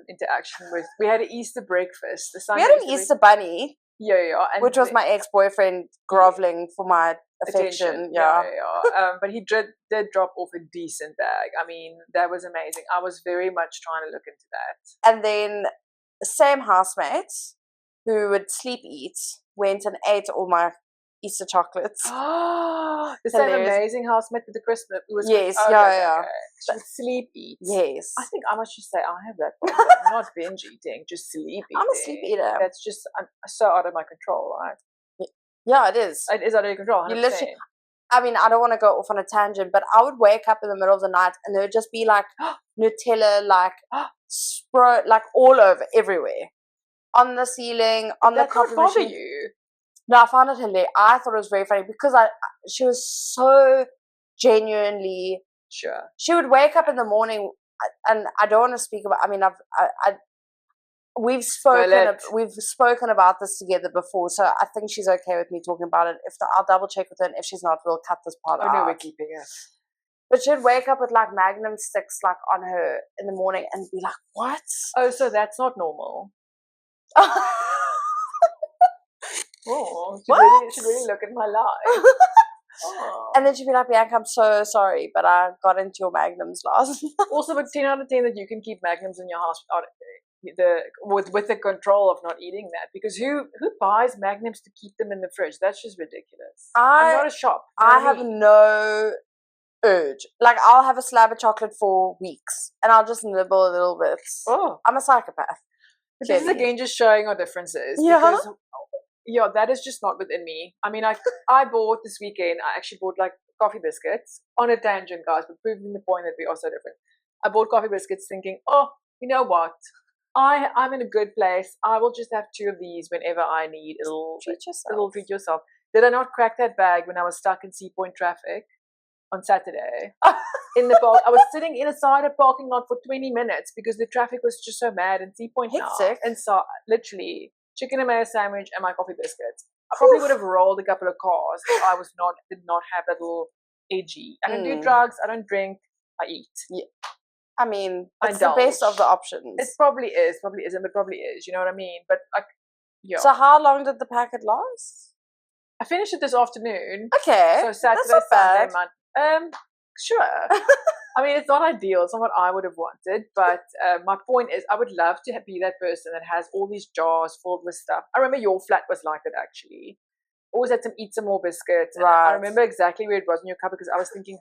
interaction with. We had an Easter breakfast. We had an Easter bunny. And which was my ex-boyfriend groveling for my affection. But he did drop off a decent bag. I mean, that was amazing. I was very much trying to look into that. And then the same housemate who would sleep eat went and ate all my Easter chocolates. The same amazing housemate with the Christmas. Okay. She would sleep eat. Yes. I think I must just say I have that problem. Not binge eating, just sleep eating. I'm a sleep eater. That's just so out of my control, right? Yeah, it is. It is out of your control. 100%. You literally, I mean, I don't want to go off on a tangent, but I would wake up in the middle of the night and there would just be like Nutella, like like all over, everywhere. On the ceiling, on the coffee machine. You? No, I found it hilarious. I thought it was very funny because she was so genuinely sure. She would wake up in the morning, and I don't want to speak about. I mean, we've spoken about this together before, so I think she's okay with me talking about it. I'll double check with her, and if she's not, we'll cut this part out. Oh no, we're keeping it. But she'd wake up with like Magnum sticks like on her in the morning and be like, "What? Oh, so that's not normal." Oh, should really look at my life. Oh. And then she'd be like, "Bianca, I'm so sorry, but I got into your Magnums last night." Also, but 10 out of 10 that you can keep Magnums in your house with the control of not eating that, because who buys Magnums to keep them in the fridge? That's just ridiculous. I'm not a shop. I have no urge. Like, I'll have a slab of chocolate for weeks, and I'll just nibble a little bit. Oh, I'm a psychopath. But this is again just showing our differences. Yeah. Because, yeah, that is just not within me. I mean, I bought this weekend, I actually bought like coffee biscuits on a tangent, guys, but proving the point that we are so different. I bought coffee biscuits thinking, oh, you know what? I'm in a good place. I will just have 2 of these whenever I need a little treat yourself. Did I not crack that bag when I was stuck in Sea Point traffic on Saturday? In the park, I was sitting inside a parking lot for 20 minutes because the traffic was just so mad in Sea Point now. And so literally chicken and mayo sandwich and my coffee biscuits. I probably would have rolled a couple of cars if I did not have that little edgy. I don't do drugs. I don't drink. I eat. Yeah. I mean, it's the best of the options. It probably is. Probably isn't, but probably is. You know what I mean? But like, yeah. So how long did the packet last? I finished it this afternoon. Okay. So Saturday, Sunday, Monday. Sure. I mean, it's not ideal. It's not what I would have wanted. But my point is, I would love to be that person that has all these jars filled with stuff. I remember your flat was like that, actually. Always had to eat some more biscuits. Right. I remember exactly where it was in your cupboard because I was thinking,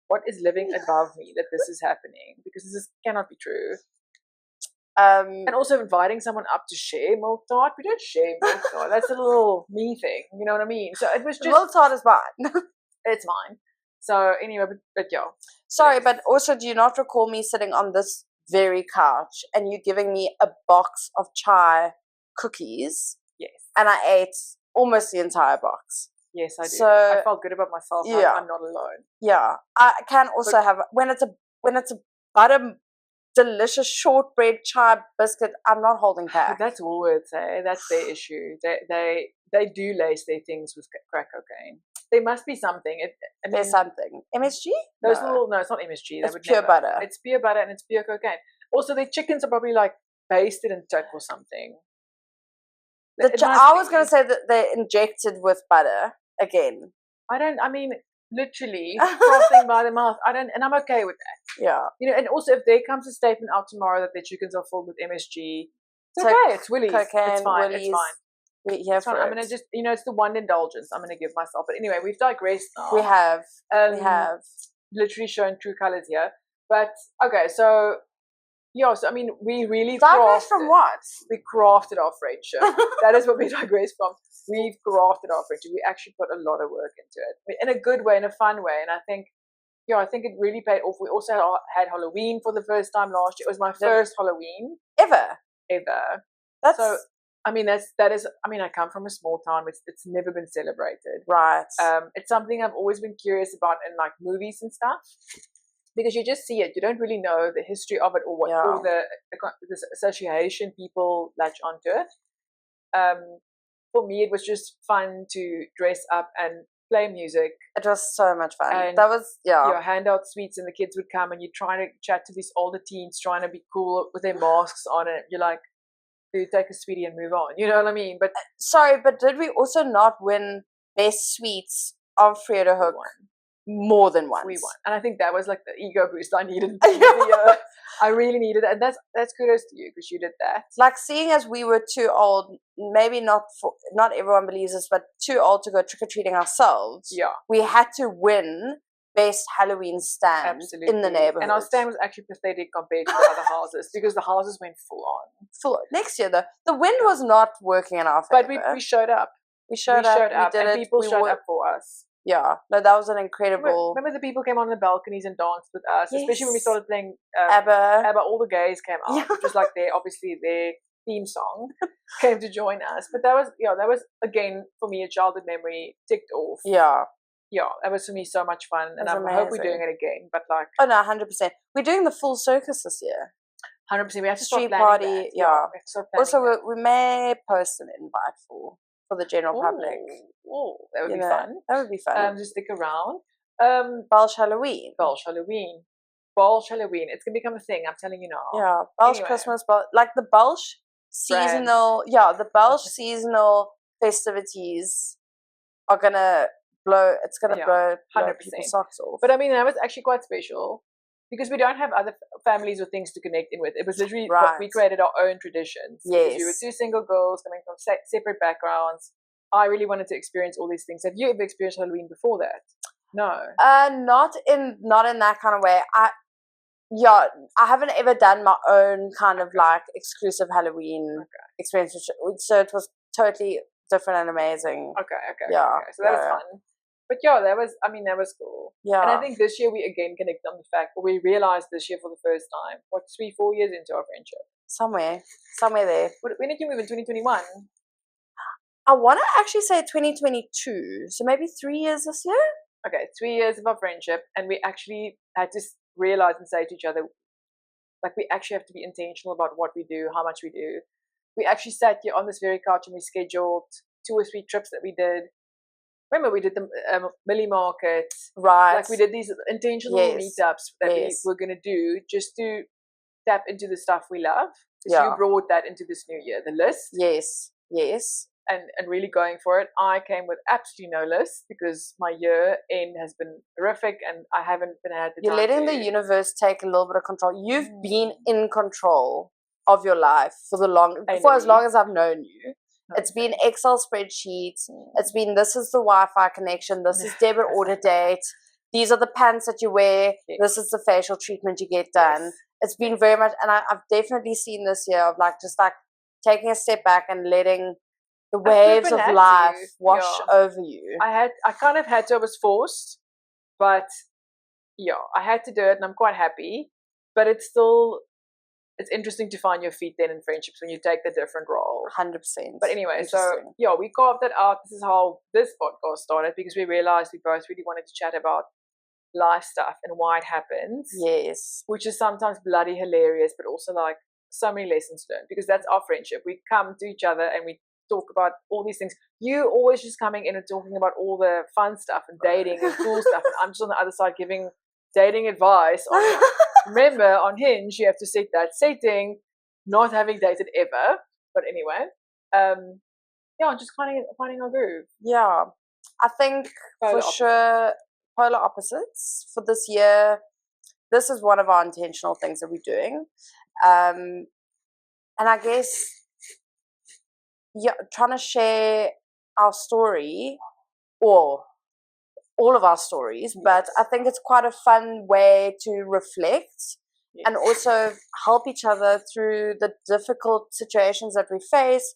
what is living above me that this is happening? Because this cannot be true. And also inviting someone up to share milktart. We don't share milktart. That's a little me thing. You know what I mean? So it was just... Milktart is mine. It's mine. So anyway, but yeah. Sorry, but also do you not recall me sitting on this very couch and you giving me a box of chai cookies? Yes. And I ate almost the entire box. Yes, I do. So, I felt good about myself. Yeah. I'm not alone. Yeah. I can also have, when it's a butter delicious shortbread chai biscuit, I'm not holding back. But that's Woolworths, eh? That's their issue. They do lace their things with crack cocaine. There must be something. There's something. MSG? No, it's not MSG. It's pure butter. It's pure butter and it's pure cocaine. Also, their chickens are probably like basted in tuck or something. I was going to say that they're injected with butter again. Literally crossing by the mouth. And I'm okay with that. Yeah. You know, and also if there comes a statement out tomorrow that their chickens are filled with MSG, it's okay. It's Willy's. Cocaine, it's fine. Willy's. It's fine. We're here for it. I'm gonna just, it's the one indulgence I'm gonna give myself. But anyway, we've digressed now. We have. We have literally shown true colors here. But okay, so yeah, so I mean, we really digressed from what? We crafted our friendship. That is what we digressed from. We've crafted our friendship. We actually put a lot of work into it in a good way, in a fun way, and I think it really paid off. We also had Halloween for the first time last year. It was my first Halloween ever. That's so. I mean, that is. I mean, I come from a small town. It's never been celebrated. Right. It's something I've always been curious about in like movies and stuff, because you just see it. You don't really know the history of it or what all the association people latch onto it. For me, it was just fun to dress up and play music. It was so much fun. And that was hand out sweets and the kids would come and you're trying to chat to these older teens trying to be cool with their masks on, and you're like, dude, take a sweetie and move on. You know what I mean? But sorry, but did we also not win best sweets of Freda Hook more than once? We won, and I think that was like the ego boost I needed. I really needed it, and that's kudos to you because you did that. Like, seeing as we were too old, maybe not everyone believes us, but too old to go trick or treating ourselves. Yeah, we had to win best Halloween stand in the neighborhood, and our stand was actually pathetic compared to the other houses because the houses went full on. Next year, though, the wind was not working in our favor. But we showed up. We showed up. And people showed up for us. Yeah. No, that was an incredible. Remember the people came on the balconies and danced with us, especially when we Yes. started playing ABBA. all the gays came out, Yeah. which was like obviously their theme song, came to join us. But that was again for me a childhood memory ticked off. Yeah. Yeah, that was for me so much fun, and I hope we're doing it again. But like, oh no, 100%. We're doing the full circus this year. 100%. We have to Street start planning party. that. Yeah. We have to start planning Also, that. we may post an invite for the general public. Oh, that would be fun. That would be fun. Just stick around. Belsh Halloween. Belsh Halloween. Belsh Halloween. It's gonna become a thing. I'm telling you now. Yeah, Belsh Christmas, like the Belsh seasonal. Yeah, the Belsh seasonal festivities are gonna blow. It's gonna blow 100% people's socks off. But I mean, that was actually quite special because we don't have other families or things to connect in with. It was literally we created our own traditions. Yes, we were two single girls coming from separate backgrounds. I really wanted to experience all these things. Have you ever experienced Halloween before that? No. Not in that kind of way. I haven't ever done my own kind of like exclusive Halloween experience. So it was totally different and amazing. Okay. Yeah. Okay. So that was fun. But yeah, that was cool. Yeah. And I think this year we again connect on the fact, or we realized this year for the first time, 3-4 years into our friendship. Somewhere there. When did you move in 2021? I want to actually say 2022. So maybe 3 years this year? Okay, 3 years of our friendship. And we actually had to realize and say to each other, like, we actually have to be intentional about what we do, how much we do. We actually sat here on this very couch and we scheduled 2 or 3 trips that we did. Remember, we did the Millie Market. Right. Like, we did these intentional meetups that we were going to do just to tap into the stuff we love. So you brought that into this new year, the list. Yes. And really going for it. I came with absolutely no list because my year end has been horrific and I haven't been had the You're letting the universe take a little bit of control. You've been in control of your life for as long as I've known you. It's been Excel spreadsheets. It's been, this is the Wi-Fi connection. This is debit order date. These are the pants that you wear. Yes. This is the facial treatment you get done. Yes. It's been very much, and I've definitely seen this year of like just like taking a step back and letting the waves of life wash over you. I kind of had to. I was forced, but I had to do it, and I'm quite happy. But it's interesting to find your feet then in friendships when you take the different role. 100%. But anyway, so we carved that out. This is how this podcast started because we realized we both really wanted to chat about life stuff and why it happens. Yes. Which is sometimes bloody hilarious, but also like so many lessons learned because that's our friendship. We come to each other and we talk about all these things. You always just coming in and talking about all the fun stuff and dating and cool stuff, and I'm just on the other side giving dating advice on remember on Hinge you have to set that setting, not having dated ever. But anyway, just finding our groove. Yeah. I think for sure polar opposites for this year. This is one of our intentional things that we're doing. And I guess trying to share our story or all of our stories, but I think it's quite a fun way to reflect and also help each other through the difficult situations that we face,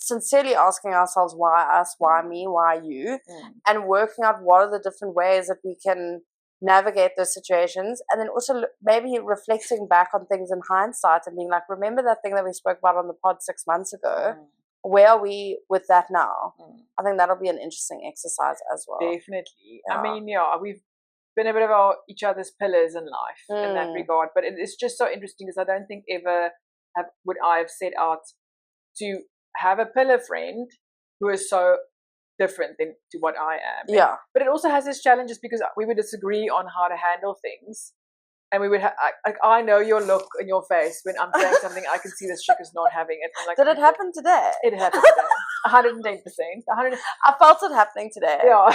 sincerely asking ourselves why us, why me, why you, and working out what are the different ways that we can navigate those situations, and then also maybe reflecting back on things in hindsight and being like, remember that thing that we spoke about on the pod 6 months ago? Where are we with that now? I think that'll be an interesting exercise as well. Definitely. I mean, we've been a bit of each other's pillars in life in that regard, but it's just so interesting because I don't think ever would I have set out to have a pillar friend who is so different to what I am. But it also has its challenges because we would disagree on how to handle things. And we would I know your look in your face when I'm saying something. I can see this chick is not having it. I'm like, did it happen today? It happened today. 110%. I felt it happening today. Yeah.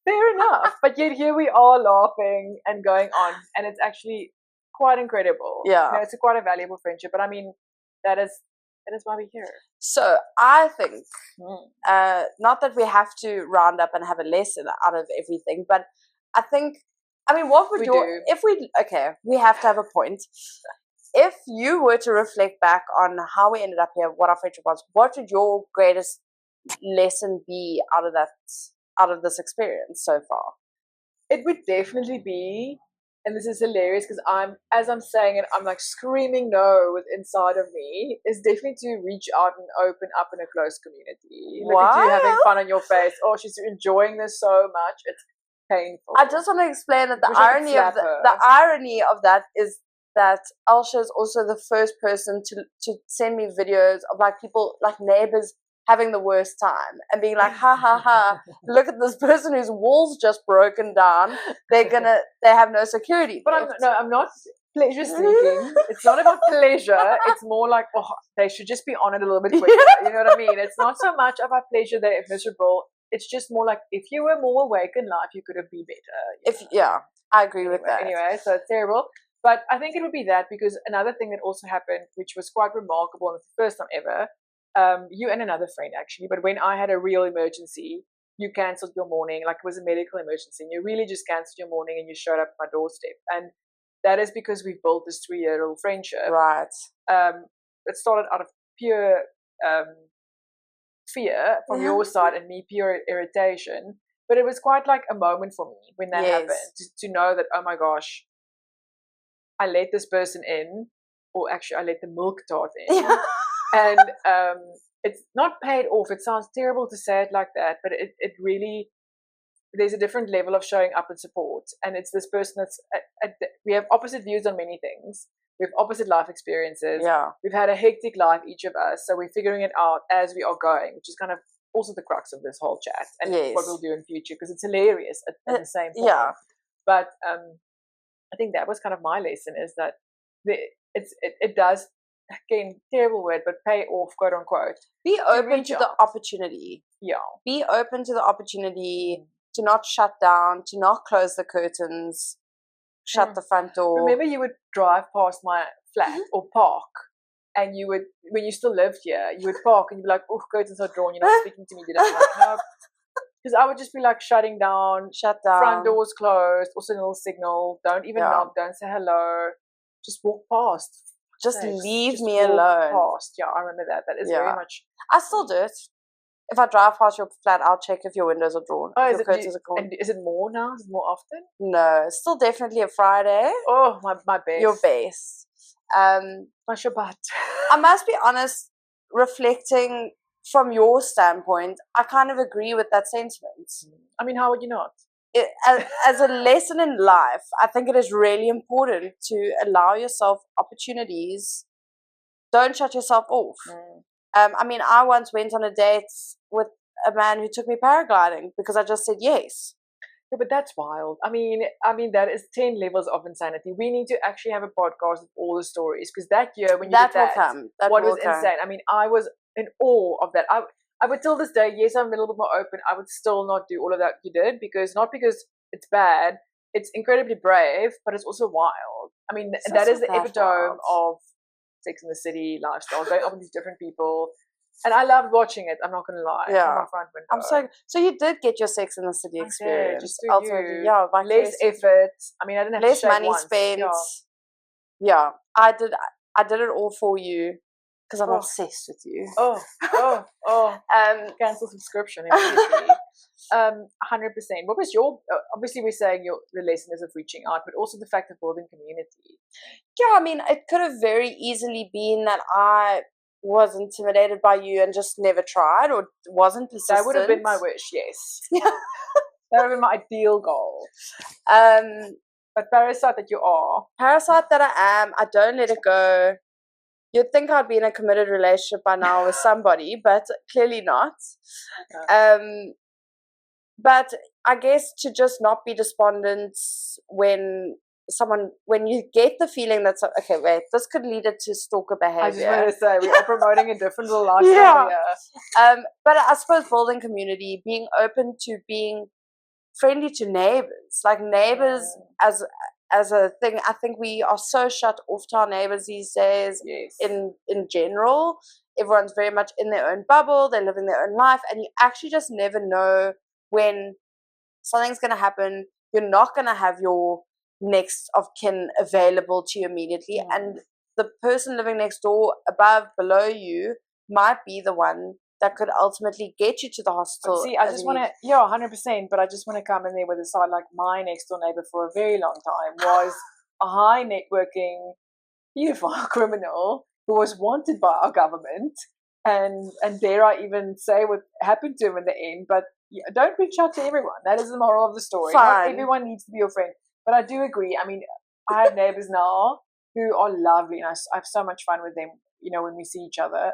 Fair enough. But yet here we are laughing and going on. And it's actually quite incredible. Yeah. It's quite a valuable friendship. But I mean, that is why we're here. So I think, not that we have to round up and have a lesson out of everything, but I think, what would we have to have a point. If you were to reflect back on how we ended up here, what our friendship was, what would your greatest lesson be out of that out of this experience so far? It would definitely be, and this is hilarious because as I'm saying it, I'm like screaming no with inside of me, is definitely to reach out and open up in a close community. Look at you having fun on your face. Oh, she's enjoying this so much. It's painful. I just want to explain that the irony of that is that Elsha is also the first person to send me videos of like people, like neighbors, having the worst time and being like, ha ha ha, look at this person whose wall's just broken down. They have no security. But I'm not pleasure seeking. It's not about pleasure. It's more like, oh, they should just be on it a little bit quicker. You know what I mean? It's not so much about pleasure they're miserable. It's just more like, if you were more awake in life, you could have been better. Yeah, I agree with that. Anyway, so it's terrible. But I think it would be that, because another thing that also happened, which was quite remarkable, and it's the first time ever, you and another friend actually, but when I had a real emergency, you cancelled your morning, like it was a medical emergency, and you really just cancelled your morning and you showed up at my doorstep. And that is because we've built this 3-year-old friendship. Right. It started out of pure fear from your side and me, pure irritation. But it was quite like a moment for me when that happened, to know that, oh my gosh, I let this person in, or actually I let the milktart in. And it's not paid off. It sounds terrible to say it like that, but it really, there's a different level of showing up and support. And it's this person that's, we have opposite views on many things. We have opposite life experiences. Yeah. We've had a hectic life, each of us. So we're figuring it out as we are going, which is kind of also the crux of this whole chat and what we'll do in future, because it's hilarious at the same time. Yeah. But I think that was kind of my lesson, is that it does, again, terrible word, but pay off, quote unquote. Be open to the opportunity. Yeah. Be open to the opportunity to not shut down, to not close the curtains, shut the front door. Remember, you would drive past my flat or park, and you would, when you still lived here, you would park and you'd be like, oh, curtains are drawn, you're not speaking to me today. I'm like, no. Because I would just be like shutting down, front doors closed, also no signal, don't even knock, don't say hello, just walk past. Just leave me alone. Past. Yeah, I remember that. That is very much. I still do it. If I drive past your flat, I'll check if your windows are drawn. Oh, if your curtains are drawn. And is it more now? Is it more often? No, still definitely a Friday. Oh, my best. Your best. My Shabbat. I must be honest, reflecting from your standpoint, I kind of agree with that sentiment. I mean, how would you not? As a lesson in life, I think it is really important to allow yourself opportunities. Don't shut yourself off. I mean, I once went on a date with a man who took me paragliding because I just said yes. Yeah, but that's wild. I mean, that is 10 levels of insanity. We need to actually have a podcast with all the stories, because that year when you did that, was insane. I mean, I was in awe of that. I would till this day, yes, I'm a little bit more open. I would still not do all of that you did, not because it's bad. It's incredibly brave, but it's also wild. I mean, that is the epitome of Sex in the City lifestyle, going up with these different people. And I loved watching it, I'm not going to lie. Yeah. My front window. So you did get your Sex in the City experience. Just ultimately, yeah, less effort. I mean, I didn't have less to shave money once. spent. Yeah, I did it all for you. Because I'm obsessed with you. Cancel subscription immediately. 100%. What was your? Obviously, we're saying the lesson is of reaching out, but also the fact of building community. Yeah, I mean, it could have very easily been that I was intimidated by you and just never tried, or wasn't persistent. That would have been my wish. Yes. That would have been my ideal goal. But parasite that you are. Parasite that I am. I don't let it go. You'd think I'd be in a committed relationship by now with somebody, but clearly not. But I guess to just not be despondent when you get the feeling that, okay, wait, this could lead it to stalker behavior. I just want to say, we are promoting a different lifestyle here. But I suppose building community, being open to being friendly to neighbors, like neighbors as a thing. I think we are so shut off to our neighbors these days. In general, everyone's very much in their own bubble, they're living their own life, and you actually just never know when something's going to happen. You're not going to have your next of kin available to you immediately, and the person living next door, above, below you might be the one that could ultimately get you to the hospital. See, I just want to, 100%, but I just want to come in there with a side, like my next door neighbor for a very long time was a high networking, beautiful criminal who was wanted by our government. And dare I even say what happened to him in the end, but don't reach out to everyone. That is the moral of the story. Fine. Not everyone needs to be your friend. But I do agree. I mean, I have neighbors now who are lovely, and I have so much fun with them, when we see each other.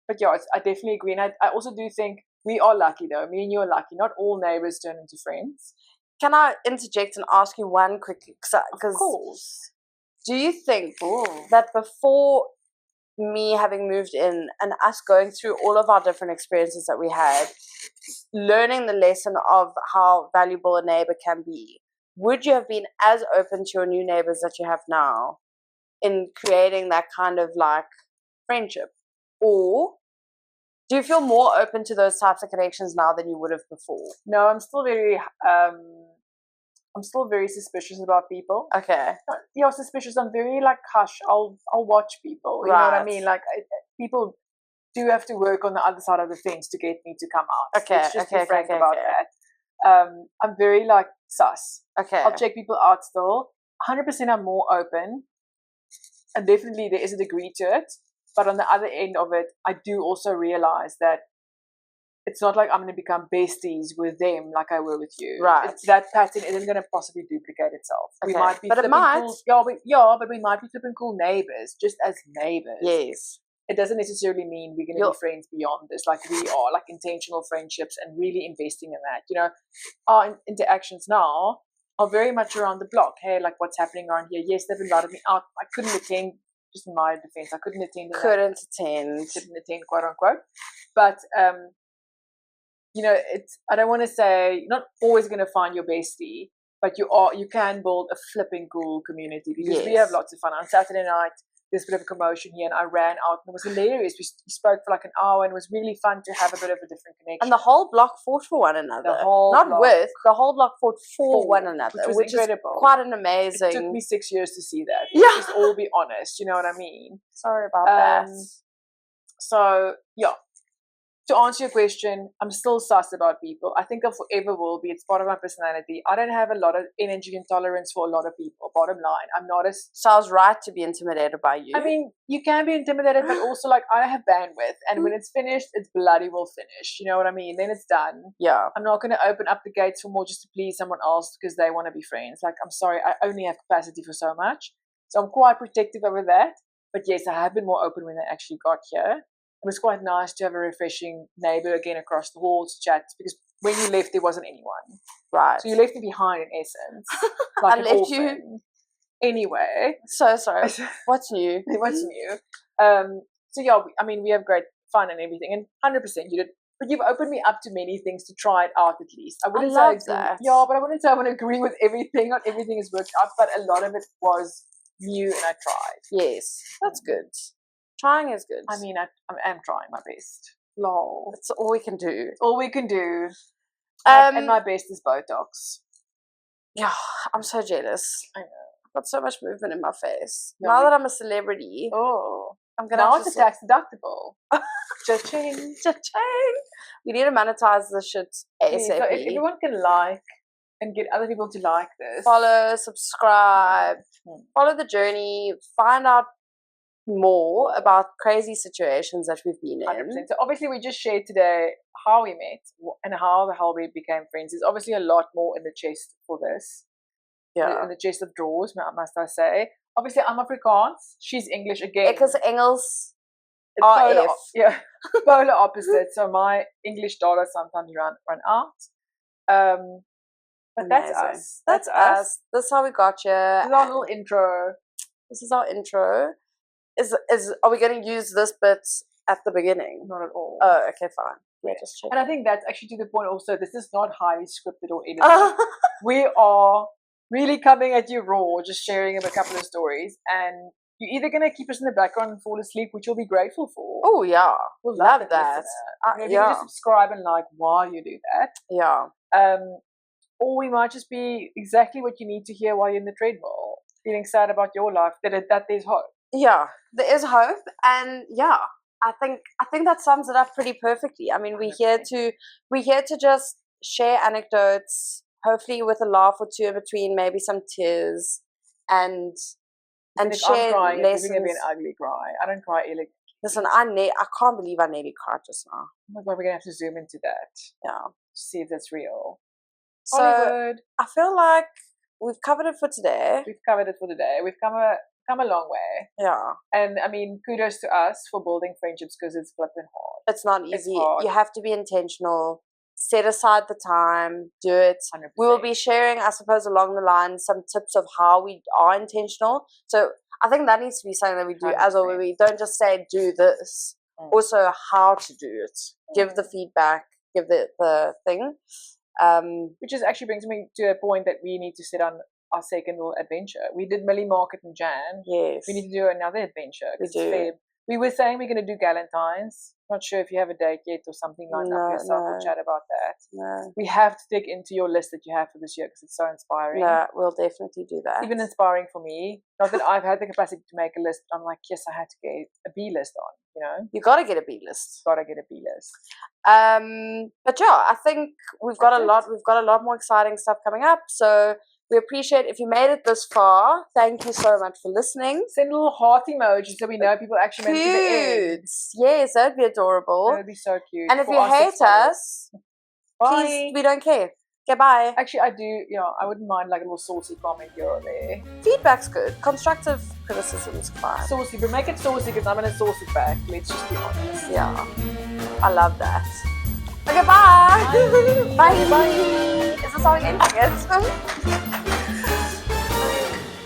But yeah, I definitely agree. And I also do think we are lucky, though. Me and you are lucky. Not all neighbors turn into friends. Can I interject and ask you one quickly? Of course. Do you think that before me having moved in and us going through all of our different experiences that we had, learning the lesson of how valuable a neighbor can be, would you have been as open to your new neighbors that you have now in creating that kind of like friendship? Or do you feel more open to those types of connections now than you would have before? No, I'm still very suspicious about people. Okay. You're suspicious. I'm very like hush. I'll watch people. You know what I mean? Like people do have to work on the other side of the fence to get me to come out. Okay. Let's just be frank about that. I'm very like sus. Okay. I'll check people out still. 100% I'm more open. And definitely there is a degree to it. But on the other end of it, I do also realize that it's not like I'm going to become besties with them like I were with you. Right. That pattern isn't going to possibly duplicate itself. Okay. We might be but it might. Cool, but we might be flipping cool neighbors, just as neighbors. Yes. It doesn't necessarily mean we're going to be friends beyond this. Like we are, like intentional friendships and really investing in that. Our interactions now are very much around the block. Hey, like what's happening around here? Yes, they've invited me out. I couldn't attend. Just in my defense, I couldn't attend. Couldn't attend, quote unquote. But it's. I don't want to say you're not always going to find your bestie, but you can build a flipping cool community because we have lots of fun. On Saturday night, there's a bit of a commotion here, and I ran out, and it was hilarious. We spoke for like an hour, and it was really fun to have a bit of a different connection. And the whole block fought for one another. The whole block fought for one another, which is incredible. Quite an amazing. It took me 6 years to see that. Yeah. Let's just all be honest. You know what I mean? Sorry about that. So yeah. To answer your question, I'm still sus about people. I think I forever will be. It's part of my personality. I don't have a lot of energy and tolerance for a lot of people. Bottom line, I'm not as... So I was right to be intimidated by you. I mean, you can be intimidated, but also like I have bandwidth. And when it's finished, it's bloody well finished. You know what I mean? Then it's done. Yeah. I'm not going to open up the gates for more just to please someone else because they want to be friends. Like, I'm sorry, I only have capacity for so much. So I'm quite protective over that. But yes, I have been more open when they actually got here. It was quite nice to have a refreshing neighbor again across the hall to chat because when you left, there wasn't anyone. Right. So you left me behind in essence. Like I left you. Anyway. So sorry. What's new? What's new? So yeah, we have great fun and everything. And 100% you did. But you've opened me up to many things to try it out at least. I love that. Yeah, but I wouldn't say I want to agree with everything. Not everything has worked out, but a lot of it was new and I tried. Yes. That's good. Trying is good. I mean, I am trying my best. Lol. That's all we can do. All we can do. And my best is Botox. Yeah, I'm so jealous. I know. I've got so much movement in my face. No, now that I'm a celebrity. Oh. I'm gonna now it's a tax deductible. Cha-ching. Cha-ching. We need to monetize this shit ASAP. So if everyone can like and get other people to like this. Follow, subscribe, follow the journey, find out more about crazy situations that we've been in. 100%. So obviously we just shared today how we met and how the hell we became friends. There's obviously a lot more in the chest for this. Yeah. In the chest of drawers, must I say. Obviously I'm Afrikaans. She's English again. Because Engels RF. Yeah. Polar opposite. So my English dollars sometimes run out. But that's us. That's us. That's how we got here. This is our little intro. This is our intro. Are we going to use this bit at the beginning? Not at all. Oh, okay, fine. Yeah, just check. And I think that's actually to the point also, this is not highly scripted or edited. We are really coming at you raw, just sharing a couple of stories. And you're either going to keep us in the background and fall asleep, which you'll be grateful for. Oh, yeah. We'll love that. Maybe you just subscribe and like while you do that. Yeah. Or we might just be exactly what you need to hear while you're in the treadmill, feeling sad about your life, that there's hope. Yeah, there is hope. And yeah, I think that sums it up pretty perfectly. I mean, we're here to just share anecdotes, hopefully with a laugh or two in between, maybe some tears, and if share I'm crying, lessons. it's going to be an ugly cry. I don't cry elegantly. Listen, I can't believe I nearly cried just now. Oh my god, we're gonna have to zoom into that. Yeah. To see if that's real. So Hollywood. I feel like we've covered it for today. We've covered it for today. We've come a long way. Yeah. And I mean, kudos to us for building friendships because it's flipping hard. It's not easy. It's hard. You have to be intentional. Set aside the time. Do it. 100%. We will be sharing, I suppose, along the line some tips of how we are intentional. So I think that needs to be something that we do 100%. as well. We don't just say do this. Also, how to do it. Give the feedback. Give the thing. Which is actually brings me to a point that we need to set on our second little adventure. We did Millie Market in Jan. Yes. We need to do another adventure. We do. We were saying we're going to do Galentine's. Not sure if you have a date yet or something lined up yourself. We'll chat about that. No. We have to dig into your list that you have for this year because it's so inspiring. No, we'll definitely do that. Even inspiring for me. Not that I've had the capacity to make a list, but I'm like, yes, I had to get a B list on, you know? You got to get a B list. Got to get a B list. But yeah, I think we've got a lot more exciting stuff coming up. So we appreciate if you made it this far. Thank you so much for listening. Send little heart emojis so we know people actually made it to the end. Yes, that'd be adorable. That would be so cute. And if you hate us, please, we don't care. Okay, bye. Actually, I do, I wouldn't mind like a little saucy comment here or there. Feedback's good. Constructive criticism is fine. Saucy, but make it saucy because I'm going to sauce it back. Let's just be honest. Yeah. I love that. Okay, bye. Bye. Bye. Is this how we ending it?